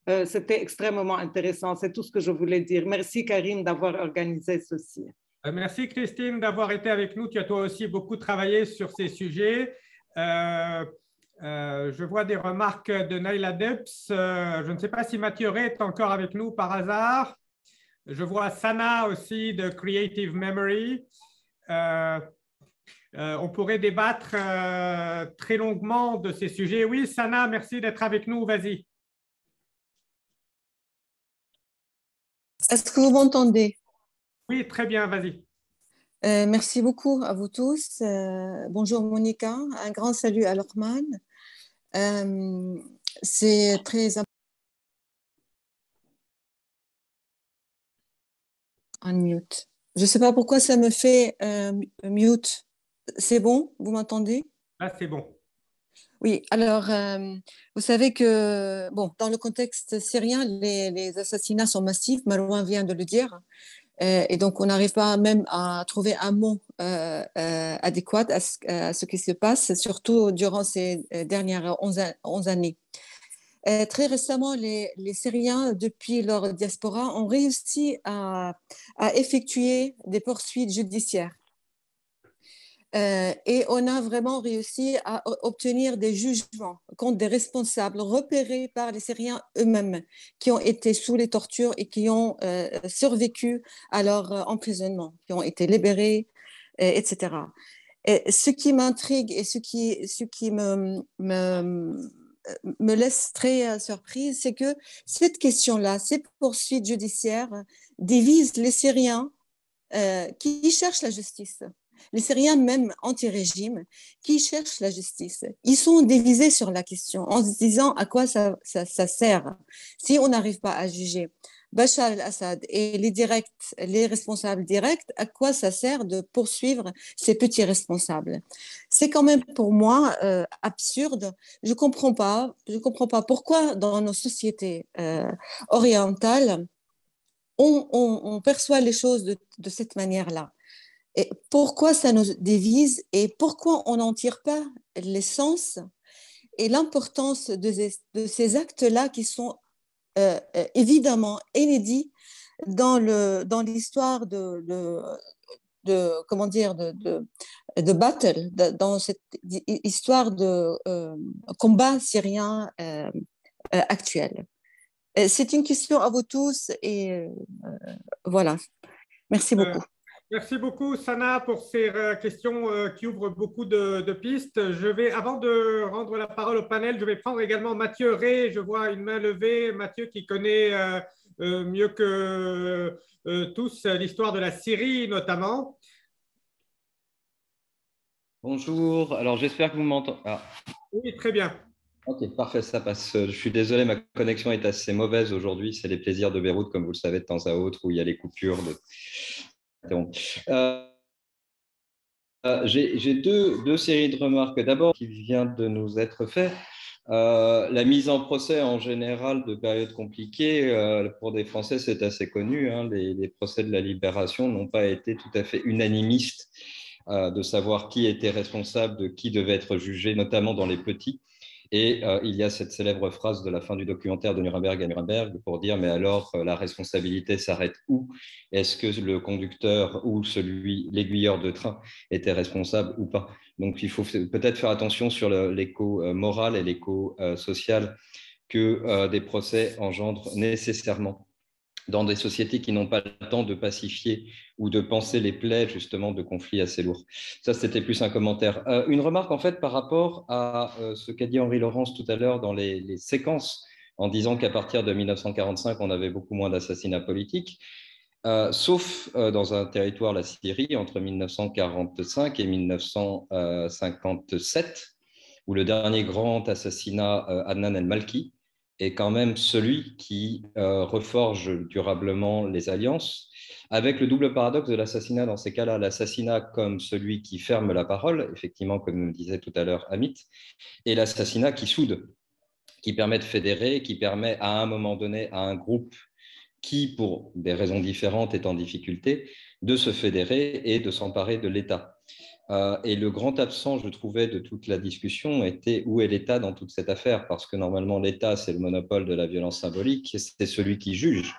D: C'était extrêmement intéressant. C'est tout ce que je voulais dire. Merci, Karim, d'avoir organisé ceci.
A: Merci, Christine, d'avoir été avec nous. Tu as toi aussi beaucoup travaillé sur ces sujets. Je vois des remarques de Naila Debs. Je ne sais pas si Mathieu Ray est encore avec nous par hasard. Je vois Sana aussi de Creative Memory. On pourrait débattre très longuement de ces sujets. Oui, Sana, merci d'être avec nous. Vas-y.
I: Est-ce que vous m'entendez?
A: Oui, très bien, vas-y.
I: Merci beaucoup à vous tous. Bonjour Monica, un grand salut à Lokman. C'est très important. Unmute. Je ne sais pas pourquoi ça me fait mute. C'est bon? Vous m'entendez?
A: Là, c'est bon.
I: Oui, alors, vous savez que, bon, dans le contexte syrien, les assassinats sont massifs, Marouane vient de le dire, et donc on n'arrive pas même à trouver un mot adéquat à ce qui se passe, surtout durant ces dernières 11 années. Très récemment, les Syriens, depuis leur diaspora, ont réussi à effectuer des poursuites judiciaires. Et on a vraiment réussi à obtenir des jugements contre des responsables repérés par les Syriens eux-mêmes qui ont été sous les tortures et qui ont survécu à leur emprisonnement, qui ont été libérés, etc. Et ce qui m'intrigue et ce qui me laisse très surprise, c'est que cette question-là, ces poursuites judiciaires, divisent les Syriens qui cherchent la justice. Les Syriens, même anti-régime, qui cherchent la justice. Ils sont divisés sur la question en se disant à quoi ça sert si on n'arrive pas à juger Bachar el-Assad et les responsables directs, à quoi ça sert de poursuivre ces petits responsables? C'est quand même pour moi absurde. Je ne comprends pas pourquoi dans nos sociétés orientales, on perçoit les choses de cette manière-là. Et pourquoi ça nous divise et pourquoi on n'en tire pas l'essence et l'importance de ces actes-là qui sont évidemment inédits dans l'histoire de battle, dans cette histoire de combat syrien actuel. C'est une question à vous tous et voilà. Merci beaucoup.
A: Merci beaucoup, Sana, pour ces questions qui ouvrent beaucoup de pistes. Je vais, avant de rendre la parole au panel, je vais prendre également Mathieu Ray. Je vois une main levée. Mathieu qui connaît mieux que tous l'histoire de la Syrie, notamment.
J: Bonjour. Alors, j'espère que vous m'entendez. Ah.
A: Oui, très bien.
J: Ok, parfait, ça passe. Je suis désolé, ma connexion est assez mauvaise aujourd'hui. C'est les plaisirs de Beyrouth, comme vous le savez, de temps à autre, où il y a les coupures de... J'ai deux séries de remarques. D'abord, qui vient de nous être fait, la mise en procès en général de périodes compliquées, pour des Français, c'est assez connu. Hein, les procès de la Libération n'ont pas été tout à fait unanimistes de savoir qui était responsable, de qui devait être jugé, notamment dans les petits. Et il y a cette célèbre phrase de la fin du documentaire de Nuremberg à Nuremberg pour dire « mais alors, la responsabilité s'arrête où? Est-ce que le conducteur ou l'aiguilleur de train était responsable ou pas ?» Donc, il faut peut-être faire attention sur l'écho moral et l'écho social que des procès engendrent nécessairement dans des sociétés qui n'ont pas le temps de pacifier ou de penser les plaies justement de conflits assez lourds. Ça, c'était plus un commentaire. Une remarque en fait par rapport à ce qu'a dit Henri Laurence tout à l'heure dans les séquences en disant qu'à partir de 1945, on avait beaucoup moins d'assassinats politiques, sauf dans un territoire, la Syrie, entre 1945 et 1957, où le dernier grand assassinat, Adnan el-Malki, est quand même celui qui reforge durablement les alliances, avec le double paradoxe de l'assassinat dans ces cas-là, l'assassinat comme celui qui ferme la parole, effectivement, comme nous disait tout à l'heure Amit, et l'assassinat qui soude, qui permet de fédérer, qui permet à un moment donné à un groupe qui, pour des raisons différentes, est en difficulté, de se fédérer et de s'emparer de l'État. Et le grand absent, je trouvais, de toute la discussion était où est l'État dans toute cette affaire, parce que normalement, l'État, c'est le monopole de la violence symbolique, c'est celui qui juge,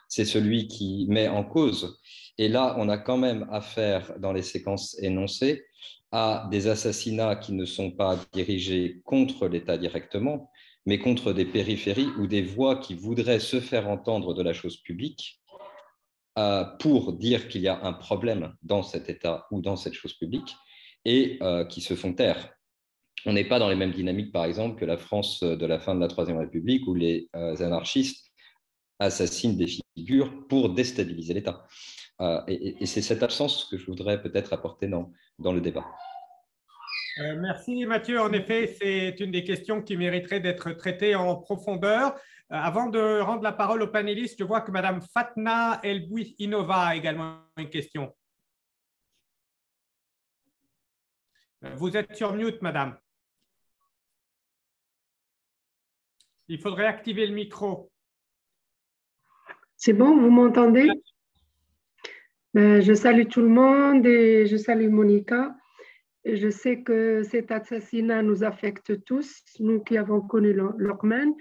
J: c'est celui qui met en cause. Et là, on a quand même affaire, dans les séquences énoncées, à des assassinats qui ne sont pas dirigés contre l'État directement, mais contre des périphéries ou des voix qui voudraient se faire entendre de la chose publique pour dire qu'il y a un problème dans cet État ou dans cette chose publique et qui se font taire. On n'est pas dans les mêmes dynamiques, par exemple, que la France de la fin de la Troisième République où les anarchistes assassinent des figures pour déstabiliser l'État. Et c'est cette absence que je voudrais peut-être apporter dans le débat.
A: Merci Mathieu. En effet, c'est une des questions qui mériterait d'être traitée en profondeur. Avant de rendre la parole aux panélistes, je vois que Madame Fatna El-Bouinova a également une question. Vous êtes sur mute, Madame. Il faudrait activer le micro.
K: C'est bon, vous m'entendez? Je salue tout le monde et je salue Monica. Je sais que cet assassinat nous affecte tous, nous qui avons connu Lokman,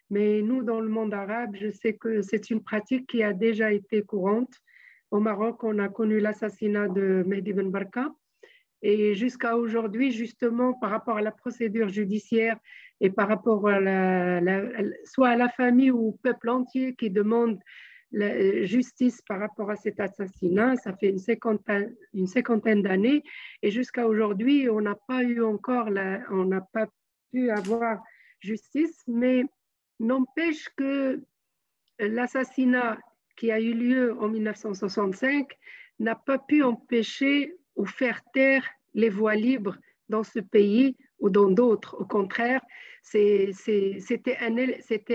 K: mais nous, dans le monde arabe, je sais que c'est une pratique qui a déjà été courante. Au Maroc, on a connu l'assassinat de Mehdi Ben Barka. Et jusqu'à aujourd'hui, justement, par rapport à la procédure judiciaire et par rapport à soit à la famille ou au peuple entier qui demande la justice par rapport à cet assassinat, ça fait une cinquantaine d'années et jusqu'à aujourd'hui, on n'a pas eu encore, on n'a pas pu avoir justice, mais n'empêche que l'assassinat qui a eu lieu en 1965 n'a pas pu empêcher ou faire taire les voix libres dans ce pays ou dans d'autres. Au contraire, c'était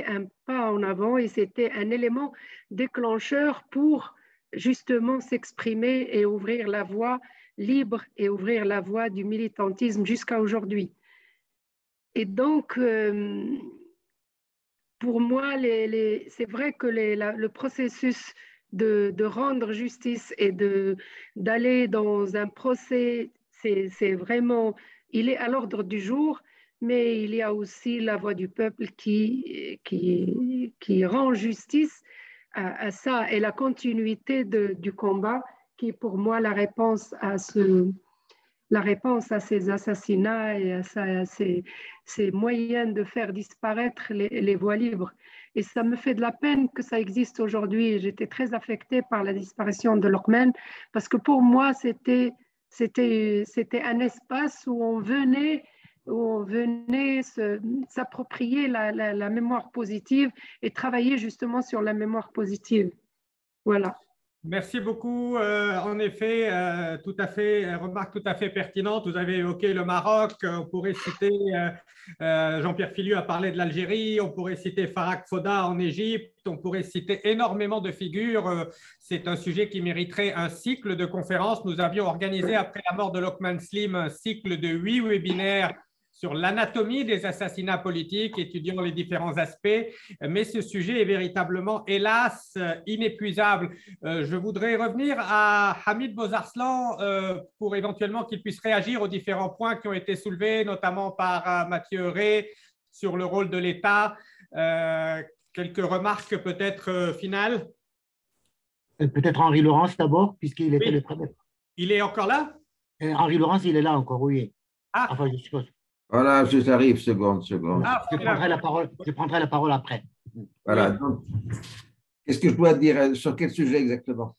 K: un pas en avant et c'était un élément déclencheur pour justement s'exprimer et ouvrir la voie libre et ouvrir la voie du militantisme jusqu'à aujourd'hui. Et donc, pour moi, c'est vrai que le processus de rendre justice et d'aller dans un procès, c'est vraiment, il est à l'ordre du jour, mais il y a aussi la voix du peuple qui rend justice à ça et la continuité du combat qui est pour moi la réponse à ces assassinats et à ces moyens de faire disparaître les voix libres. Et ça me fait de la peine que ça existe aujourd'hui. J'étais très affectée par la disparition de Lokman parce que pour moi, c'était un espace où on venait s'approprier la mémoire positive et travailler justement sur la mémoire positive. Voilà.
A: Merci beaucoup. En effet, remarque tout à fait pertinente. Vous avez évoqué le Maroc. On pourrait citer Jean-Pierre Filiu a parlé de l'Algérie. On pourrait citer Farak Foda en Égypte. On pourrait citer énormément de figures. C'est un sujet qui mériterait un cycle de conférences. Nous avions organisé, après la mort de Lokman Slim, un cycle de 8 webinaires sur l'anatomie des assassinats politiques, étudiant les différents aspects, mais ce sujet est véritablement, hélas, inépuisable. Je voudrais revenir à Hamid Bozarslan pour éventuellement qu'il puisse réagir aux différents points qui ont été soulevés, notamment par Mathieu Rey sur le rôle de l'État. Quelques remarques peut-être finales?
B: Peut-être Henri Laurence d'abord, puisqu'il était le premier.
A: Il est encore là?
B: Henri Laurence, il est là encore, oui.
E: Ah. Enfin, je suppose. Voilà, j'arrive, seconde.
B: Ah, je prendrai la parole après.
E: Voilà. Donc, qu'est-ce que je dois dire? Sur quel sujet exactement?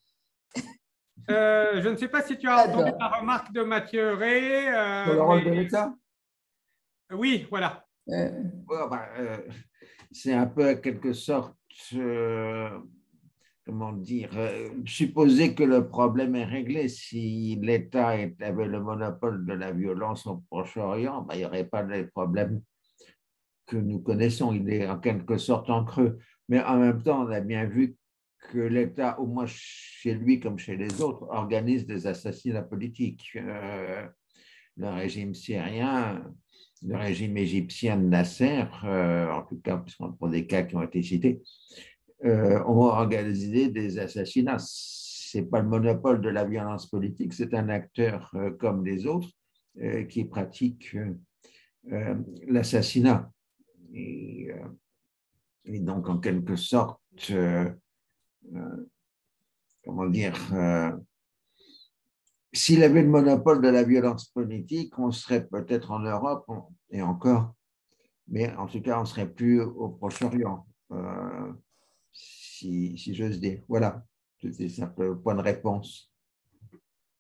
A: Je ne sais pas si tu as entendu la remarque de Mathieu Rey.
E: Sur le rôle de l'État?
A: Oui, voilà.
E: c'est un peu en quelque sorte, comment dire, supposer que le problème est réglé. Si l'État avait le monopole de la violence au Proche-Orient, ben, il n'y aurait pas de problème que nous connaissons. Il est en quelque sorte en creux. Mais en même temps, on a bien vu que l'État, au moins chez lui comme chez les autres, organise des assassinats politiques. Le régime syrien, le régime égyptien de Nasser, en tout cas, puisqu'on prend des cas qui ont été cités, ont organisé des assassinats. Ce n'est pas le monopole de la violence politique, c'est un acteur comme les autres qui pratique l'assassinat. Et donc, en quelque sorte, comment dire, s'il avait le monopole de la violence politique, on serait peut-être en Europe, et encore, mais en tout cas, on ne serait plus au Proche-Orient, si j'ose dire. Voilà, c'est un peu le point de réponse.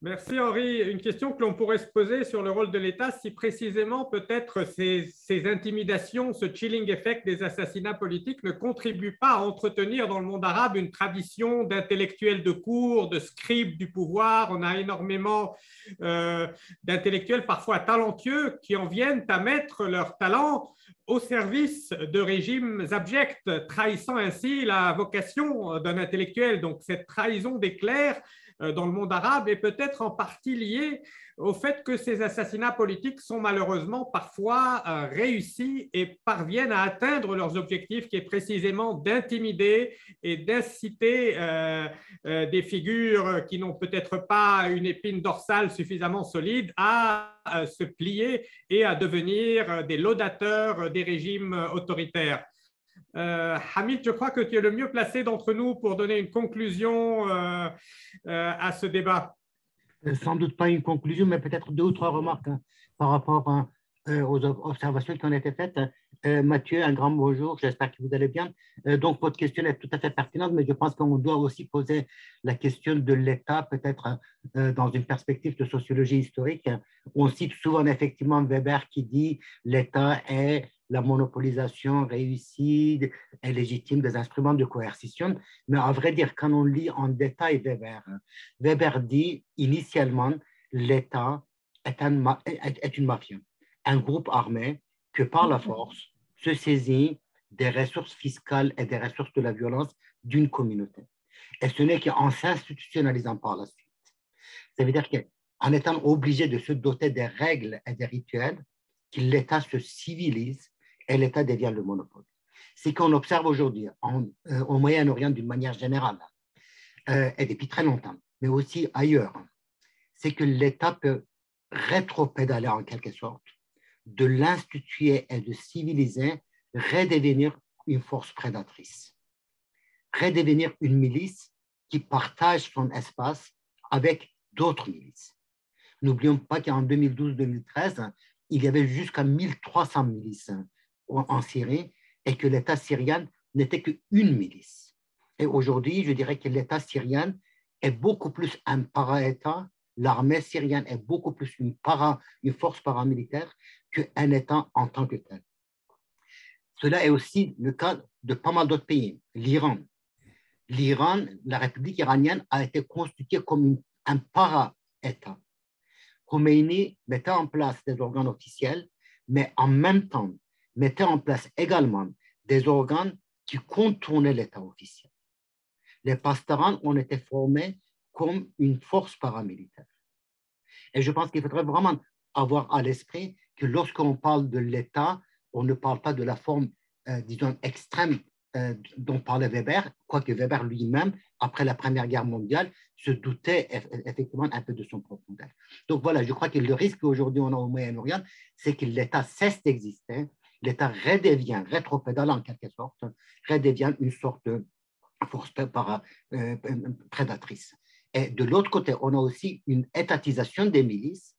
A: Merci Henri. Une question que l'on pourrait se poser sur le rôle de l'État, si précisément peut-être ces intimidations, ce chilling effect des assassinats politiques ne contribuent pas à entretenir dans le monde arabe une tradition d'intellectuels de cour, de scribes du pouvoir. On a énormément d'intellectuels parfois talentueux qui en viennent à mettre leur talent au service de régimes abjects, trahissant ainsi la vocation d'un intellectuel. Donc cette trahison des clercs dans le monde arabe est peut-être en partie liée au fait que ces assassinats politiques sont malheureusement parfois réussis et parviennent à atteindre leurs objectifs, qui est précisément d'intimider et d'inciter des figures qui n'ont peut-être pas une épine dorsale suffisamment solide à se plier et à devenir des laudateurs des régimes autoritaires. Hamid, je crois que tu es le mieux placé d'entre nous pour donner une conclusion à ce débat.
B: Sans doute pas une conclusion, mais peut-être 2 ou 3 remarques par rapport aux observations qui ont été faites. Mathieu, un grand bonjour, j'espère que vous allez bien. Donc, votre question est tout à fait pertinente, mais je pense qu'on doit aussi poser la question de l'État, peut-être dans une perspective de sociologie historique. On cite souvent effectivement Weber qui dit l'État est la monopolisation réussie et légitime des instruments de coercition. Mais à vrai dire, quand on lit en détail Weber, Weber dit initialement l'État est une mafia, un groupe armé que par la force se saisit des ressources fiscales et des ressources de la violence d'une communauté. Et ce n'est qu'en s'institutionnalisant par la suite. Ça veut dire qu'en étant obligé de se doter des règles et des rituels, que l'État se civilise et l'État devient le monopole. Ce qu'on observe aujourd'hui au Moyen-Orient d'une manière générale, et depuis très longtemps, mais aussi ailleurs, c'est que l'État peut rétropédaler en quelque sorte, de l'instituer et de civiliser, redevenir une force prédatrice, redevenir une milice qui partage son espace avec d'autres milices. N'oublions pas qu'en 2012-2013, il y avait jusqu'à 1300 milices en Syrie et que l'État syrien n'était qu'une milice. Et aujourd'hui, je dirais que l'État syrien est beaucoup plus un para-État, l'armée syrienne est beaucoup plus une force paramilitaire qu'un État en tant que tel. Cela est aussi le cas de pas mal d'autres pays. L'Iran, la République iranienne a été constituée comme un para-État. Khomeini mettait en place des organes officiels, mais en même temps mettait en place également des organes qui contournaient l'État officiel. Les pastarans ont été formés comme une force paramilitaire. Et je pense qu'il faudrait vraiment avoir à l'esprit que lorsqu'on parle de l'État, on ne parle pas de la forme, disons, extrême dont parlait Weber, quoique Weber lui-même, après la Première Guerre mondiale, se doutait effectivement un peu de son profondeur. Donc voilà, je crois que le risque qu'aujourd'hui on a au Moyen-Orient, c'est que l'État cesse d'exister, l'État redevient, rétropédale en quelque sorte, redevient une sorte de force prédatrice. Et de l'autre côté, on a aussi une étatisation des milices.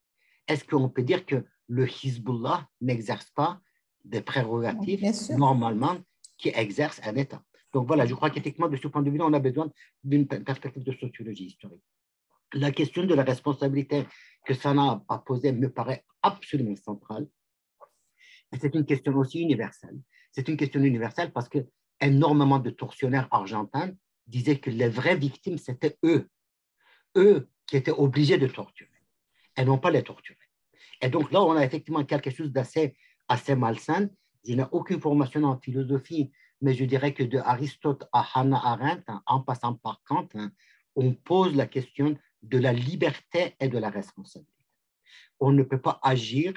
B: Est-ce qu'on peut dire que le Hezbollah n'exerce pas des prérogatives normalement qui exercent un État? Donc voilà, je crois qu'effectivement, de ce point de vue-là, on a besoin d'une perspective de sociologie historique. La question de la responsabilité que Sana a posée me paraît absolument centrale. C'est une question aussi universelle. c'est une question universelle parce que énormément de tortionnaires argentins disaient que les vraies victimes, c'était eux qui étaient obligés de torturer et non pas les torturer. Et donc là, on a effectivement quelque chose d'assez malsain. Je n'ai aucune formation en philosophie, mais je dirais que de Aristote à Hannah Arendt, en passant par Kant, on pose la question de la liberté et de la responsabilité. On ne peut pas agir,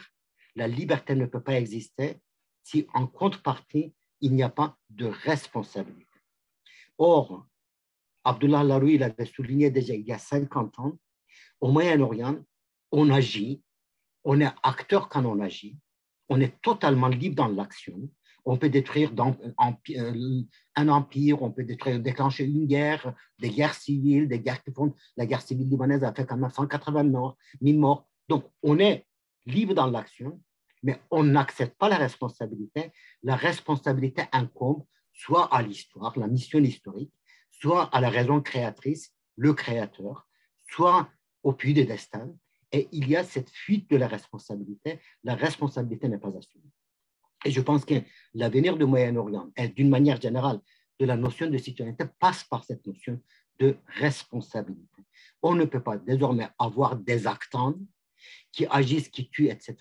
B: la liberté ne peut pas exister si en contrepartie, il n'y a pas de responsabilité. Or, Abdullah Laroui l'avait souligné déjà il y a 50 ans, au Moyen-Orient, on agit, on est acteur quand on agit, on est totalement libre dans l'action, on peut détruire un empire, on peut déclencher une guerre, des guerres civiles, des guerres qui font, la guerre civile libanaise a fait quand même 180 000 morts. Donc, on est libre dans l'action, mais on n'accepte pas la responsabilité. La responsabilité incombe soit à l'histoire, la mission historique, soit à la raison créatrice, le créateur, soit au puits des destins. Et il y a cette fuite de la responsabilité n'est pas assumée. Et je pense que l'avenir du Moyen-Orient, et d'une manière générale, de la notion de citoyenneté, passe par cette notion de responsabilité. On ne peut pas désormais avoir des actants qui agissent, qui tuent, etc.,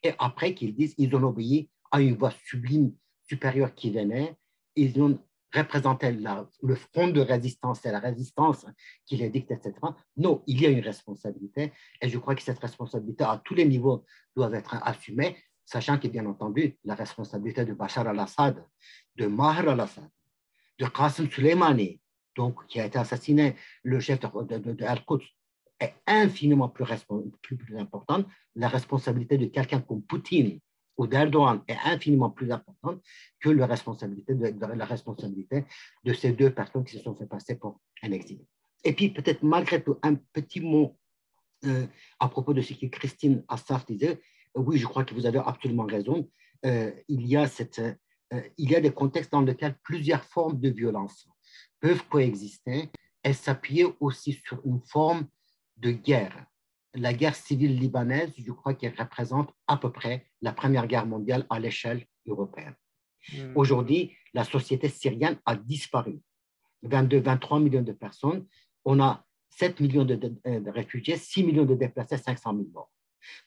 B: et après qu'ils disent qu'ils ont obéi à une voix sublime, supérieure qui venait, ils ont représenté le front de résistance et la résistance qui les dicte, etc. Non, il y a une responsabilité et je crois que cette responsabilité à tous les niveaux doit être assumée, sachant que, bien entendu, la responsabilité de Bachar al-Assad, de Maher al-Assad, de Qasem Soleimani, donc, qui a été assassiné, le chef de Al-Quds, est infiniment plus importante. La responsabilité de quelqu'un comme Poutine ou d'Erdogan est infiniment plus importante que la responsabilité de ces deux personnes qui se sont fait passer pour un exilé. Et puis, peut-être malgré tout, un petit mot à propos de ce que Christine Assaf disait. Oui, je crois que vous avez absolument raison. Il y a des contextes dans lesquels plusieurs formes de violence peuvent coexister et s'appuyer aussi sur une forme de guerre. La guerre civile libanaise, je crois qu'elle représente à peu près la Première Guerre mondiale à l'échelle européenne. Aujourd'hui, la société syrienne a disparu. 23 millions de personnes, on a 7 millions de réfugiés, 6 millions de déplacés, 500 000 morts.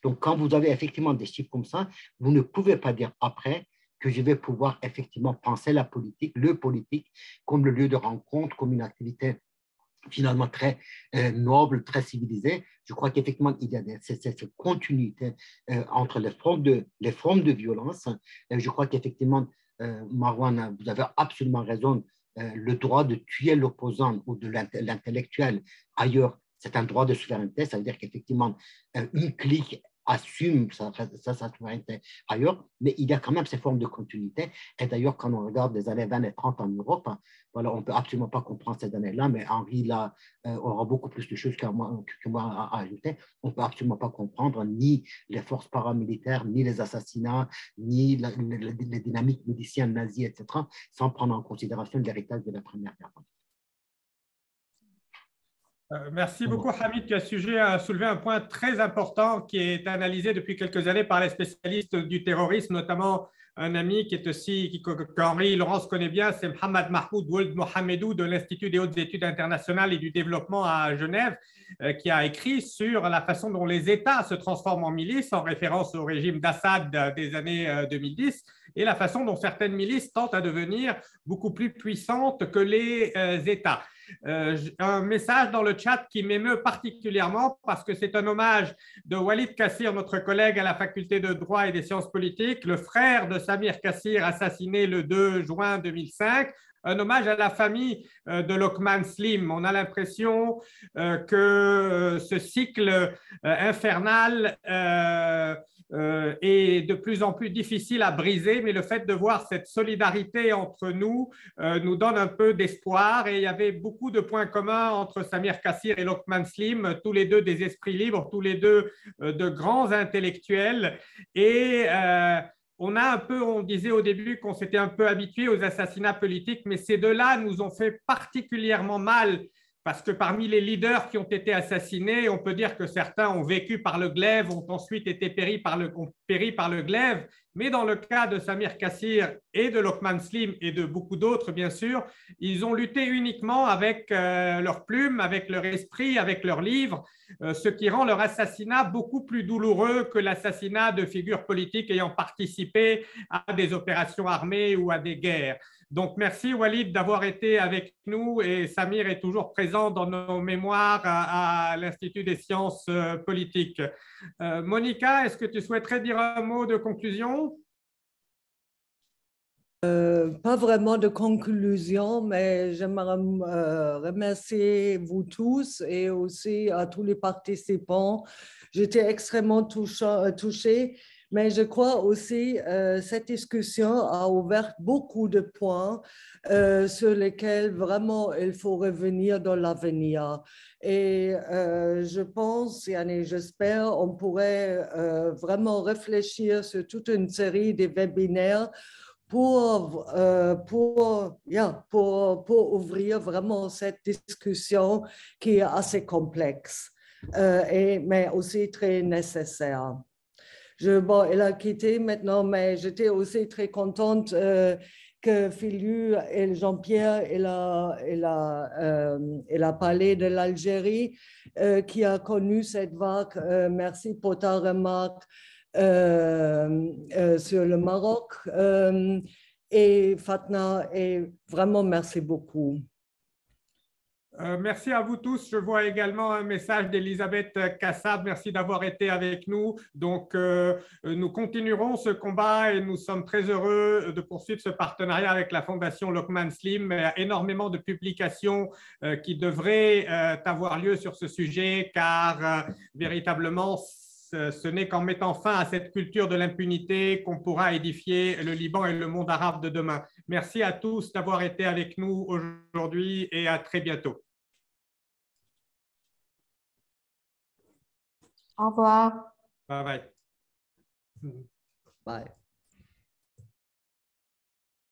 B: Donc, quand vous avez effectivement des chiffres comme ça, vous ne pouvez pas dire après que je vais pouvoir effectivement penser la politique, le politique, comme le lieu de rencontre, comme une activité finalement très noble, très civilisée. Je crois qu'effectivement, il y a cette continuité entre les formes de violence. Je crois qu'effectivement, Marwan, vous avez absolument raison, le droit de tuer l'opposant ou de l'intellectuel ailleurs, c'est un droit de souveraineté, ça veut dire qu'effectivement, une clique assume sa souveraineté ailleurs, mais il y a quand même ces formes de continuité. Et d'ailleurs, quand on regarde les années 20 et 30 en Europe, voilà, on ne peut absolument pas comprendre ces années-là, mais Henri là, aura beaucoup plus de choses que moi à ajouter. On ne peut absolument pas comprendre ni les forces paramilitaires, ni les assassinats, ni les dynamiques miliciennes nazies, etc., sans prendre en considération l'héritage de la Première Guerre mondiale.
A: Merci beaucoup, Hamid. Tu as soulevé un point très important qui est analysé depuis quelques années par les spécialistes du terrorisme, notamment un ami qui est aussi, qu'Henri Laurence connaît bien, c'est Mohamed Mahmoud Ould Mohamedou de l'Institut des hautes études internationales et du développement à Genève, qui a écrit sur la façon dont les États se transforment en milices, en référence au régime d'Assad des années 2010, et la façon dont certaines milices tentent à devenir beaucoup plus puissantes que les États. Un message dans le chat qui m'émeut particulièrement parce que c'est un hommage de Walid Kassir, notre collègue à la faculté de droit et des sciences politiques, le frère de Samir Kassir, assassiné le 2 juin 2005. Un hommage à la famille de Lokman Slim. On a l'impression que ce cycle infernal est de plus en plus difficile à briser, mais le fait de voir cette solidarité entre nous nous donne un peu d'espoir. Et il y avait beaucoup de points communs entre Samir Kassir et Lokman Slim, tous les deux des esprits libres, tous les deux de grands intellectuels. Et on disait au début qu'on s'était un peu habitué aux assassinats politiques, mais ces deux-là nous ont fait particulièrement mal parce que parmi les leaders qui ont été assassinés, on peut dire que certains ont vécu par le glaive, ont ensuite péri par le glaive, Mais dans le cas de Samir Kassir et de Lokman Slim et de beaucoup d'autres, bien sûr, ils ont lutté uniquement avec leur plume, avec leur esprit, avec leurs livres, ce qui rend leur assassinat beaucoup plus douloureux que l'assassinat de figures politiques ayant participé à des opérations armées ou à des guerres. Donc, merci Walid d'avoir été avec nous et Samir est toujours présent dans nos mémoires à l'Institut des sciences politiques. Monica, est-ce que tu souhaiterais dire un mot de conclusion?
D: Pas vraiment de conclusion, mais j'aimerais remercier vous tous et aussi à tous les participants. J'étais extrêmement touchée, mais je crois aussi cette discussion a ouvert beaucoup de points sur lesquels vraiment il faut revenir dans l'avenir. Et je pense, et j'espère, on pourrait vraiment réfléchir sur toute une série de webinaires pour ouvrir vraiment cette discussion qui est assez complexe, mais aussi très nécessaire. Bon, elle a quitté maintenant, mais j'étais aussi très contente que Philu et Jean-Pierre, elle a parlé de l'Algérie qui a connu cette vague. Merci pour ta remarque. Sur le Maroc et Fatna, et vraiment merci beaucoup.
A: Merci à vous tous. Je vois également un message d'Elisabeth Kassab. Merci d'avoir été avec nous. Donc, nous continuerons ce combat et nous sommes très heureux de poursuivre ce partenariat avec la Fondation Lokman Slim. Il y a énormément de publications qui devraient avoir lieu sur ce sujet car véritablement, ce n'est qu'en mettant fin à cette culture de l'impunité qu'on pourra édifier le Liban et le monde arabe de demain. Merci à tous d'avoir été avec nous aujourd'hui et à très bientôt.
C: Au revoir.
A: Bye bye.
D: Bye.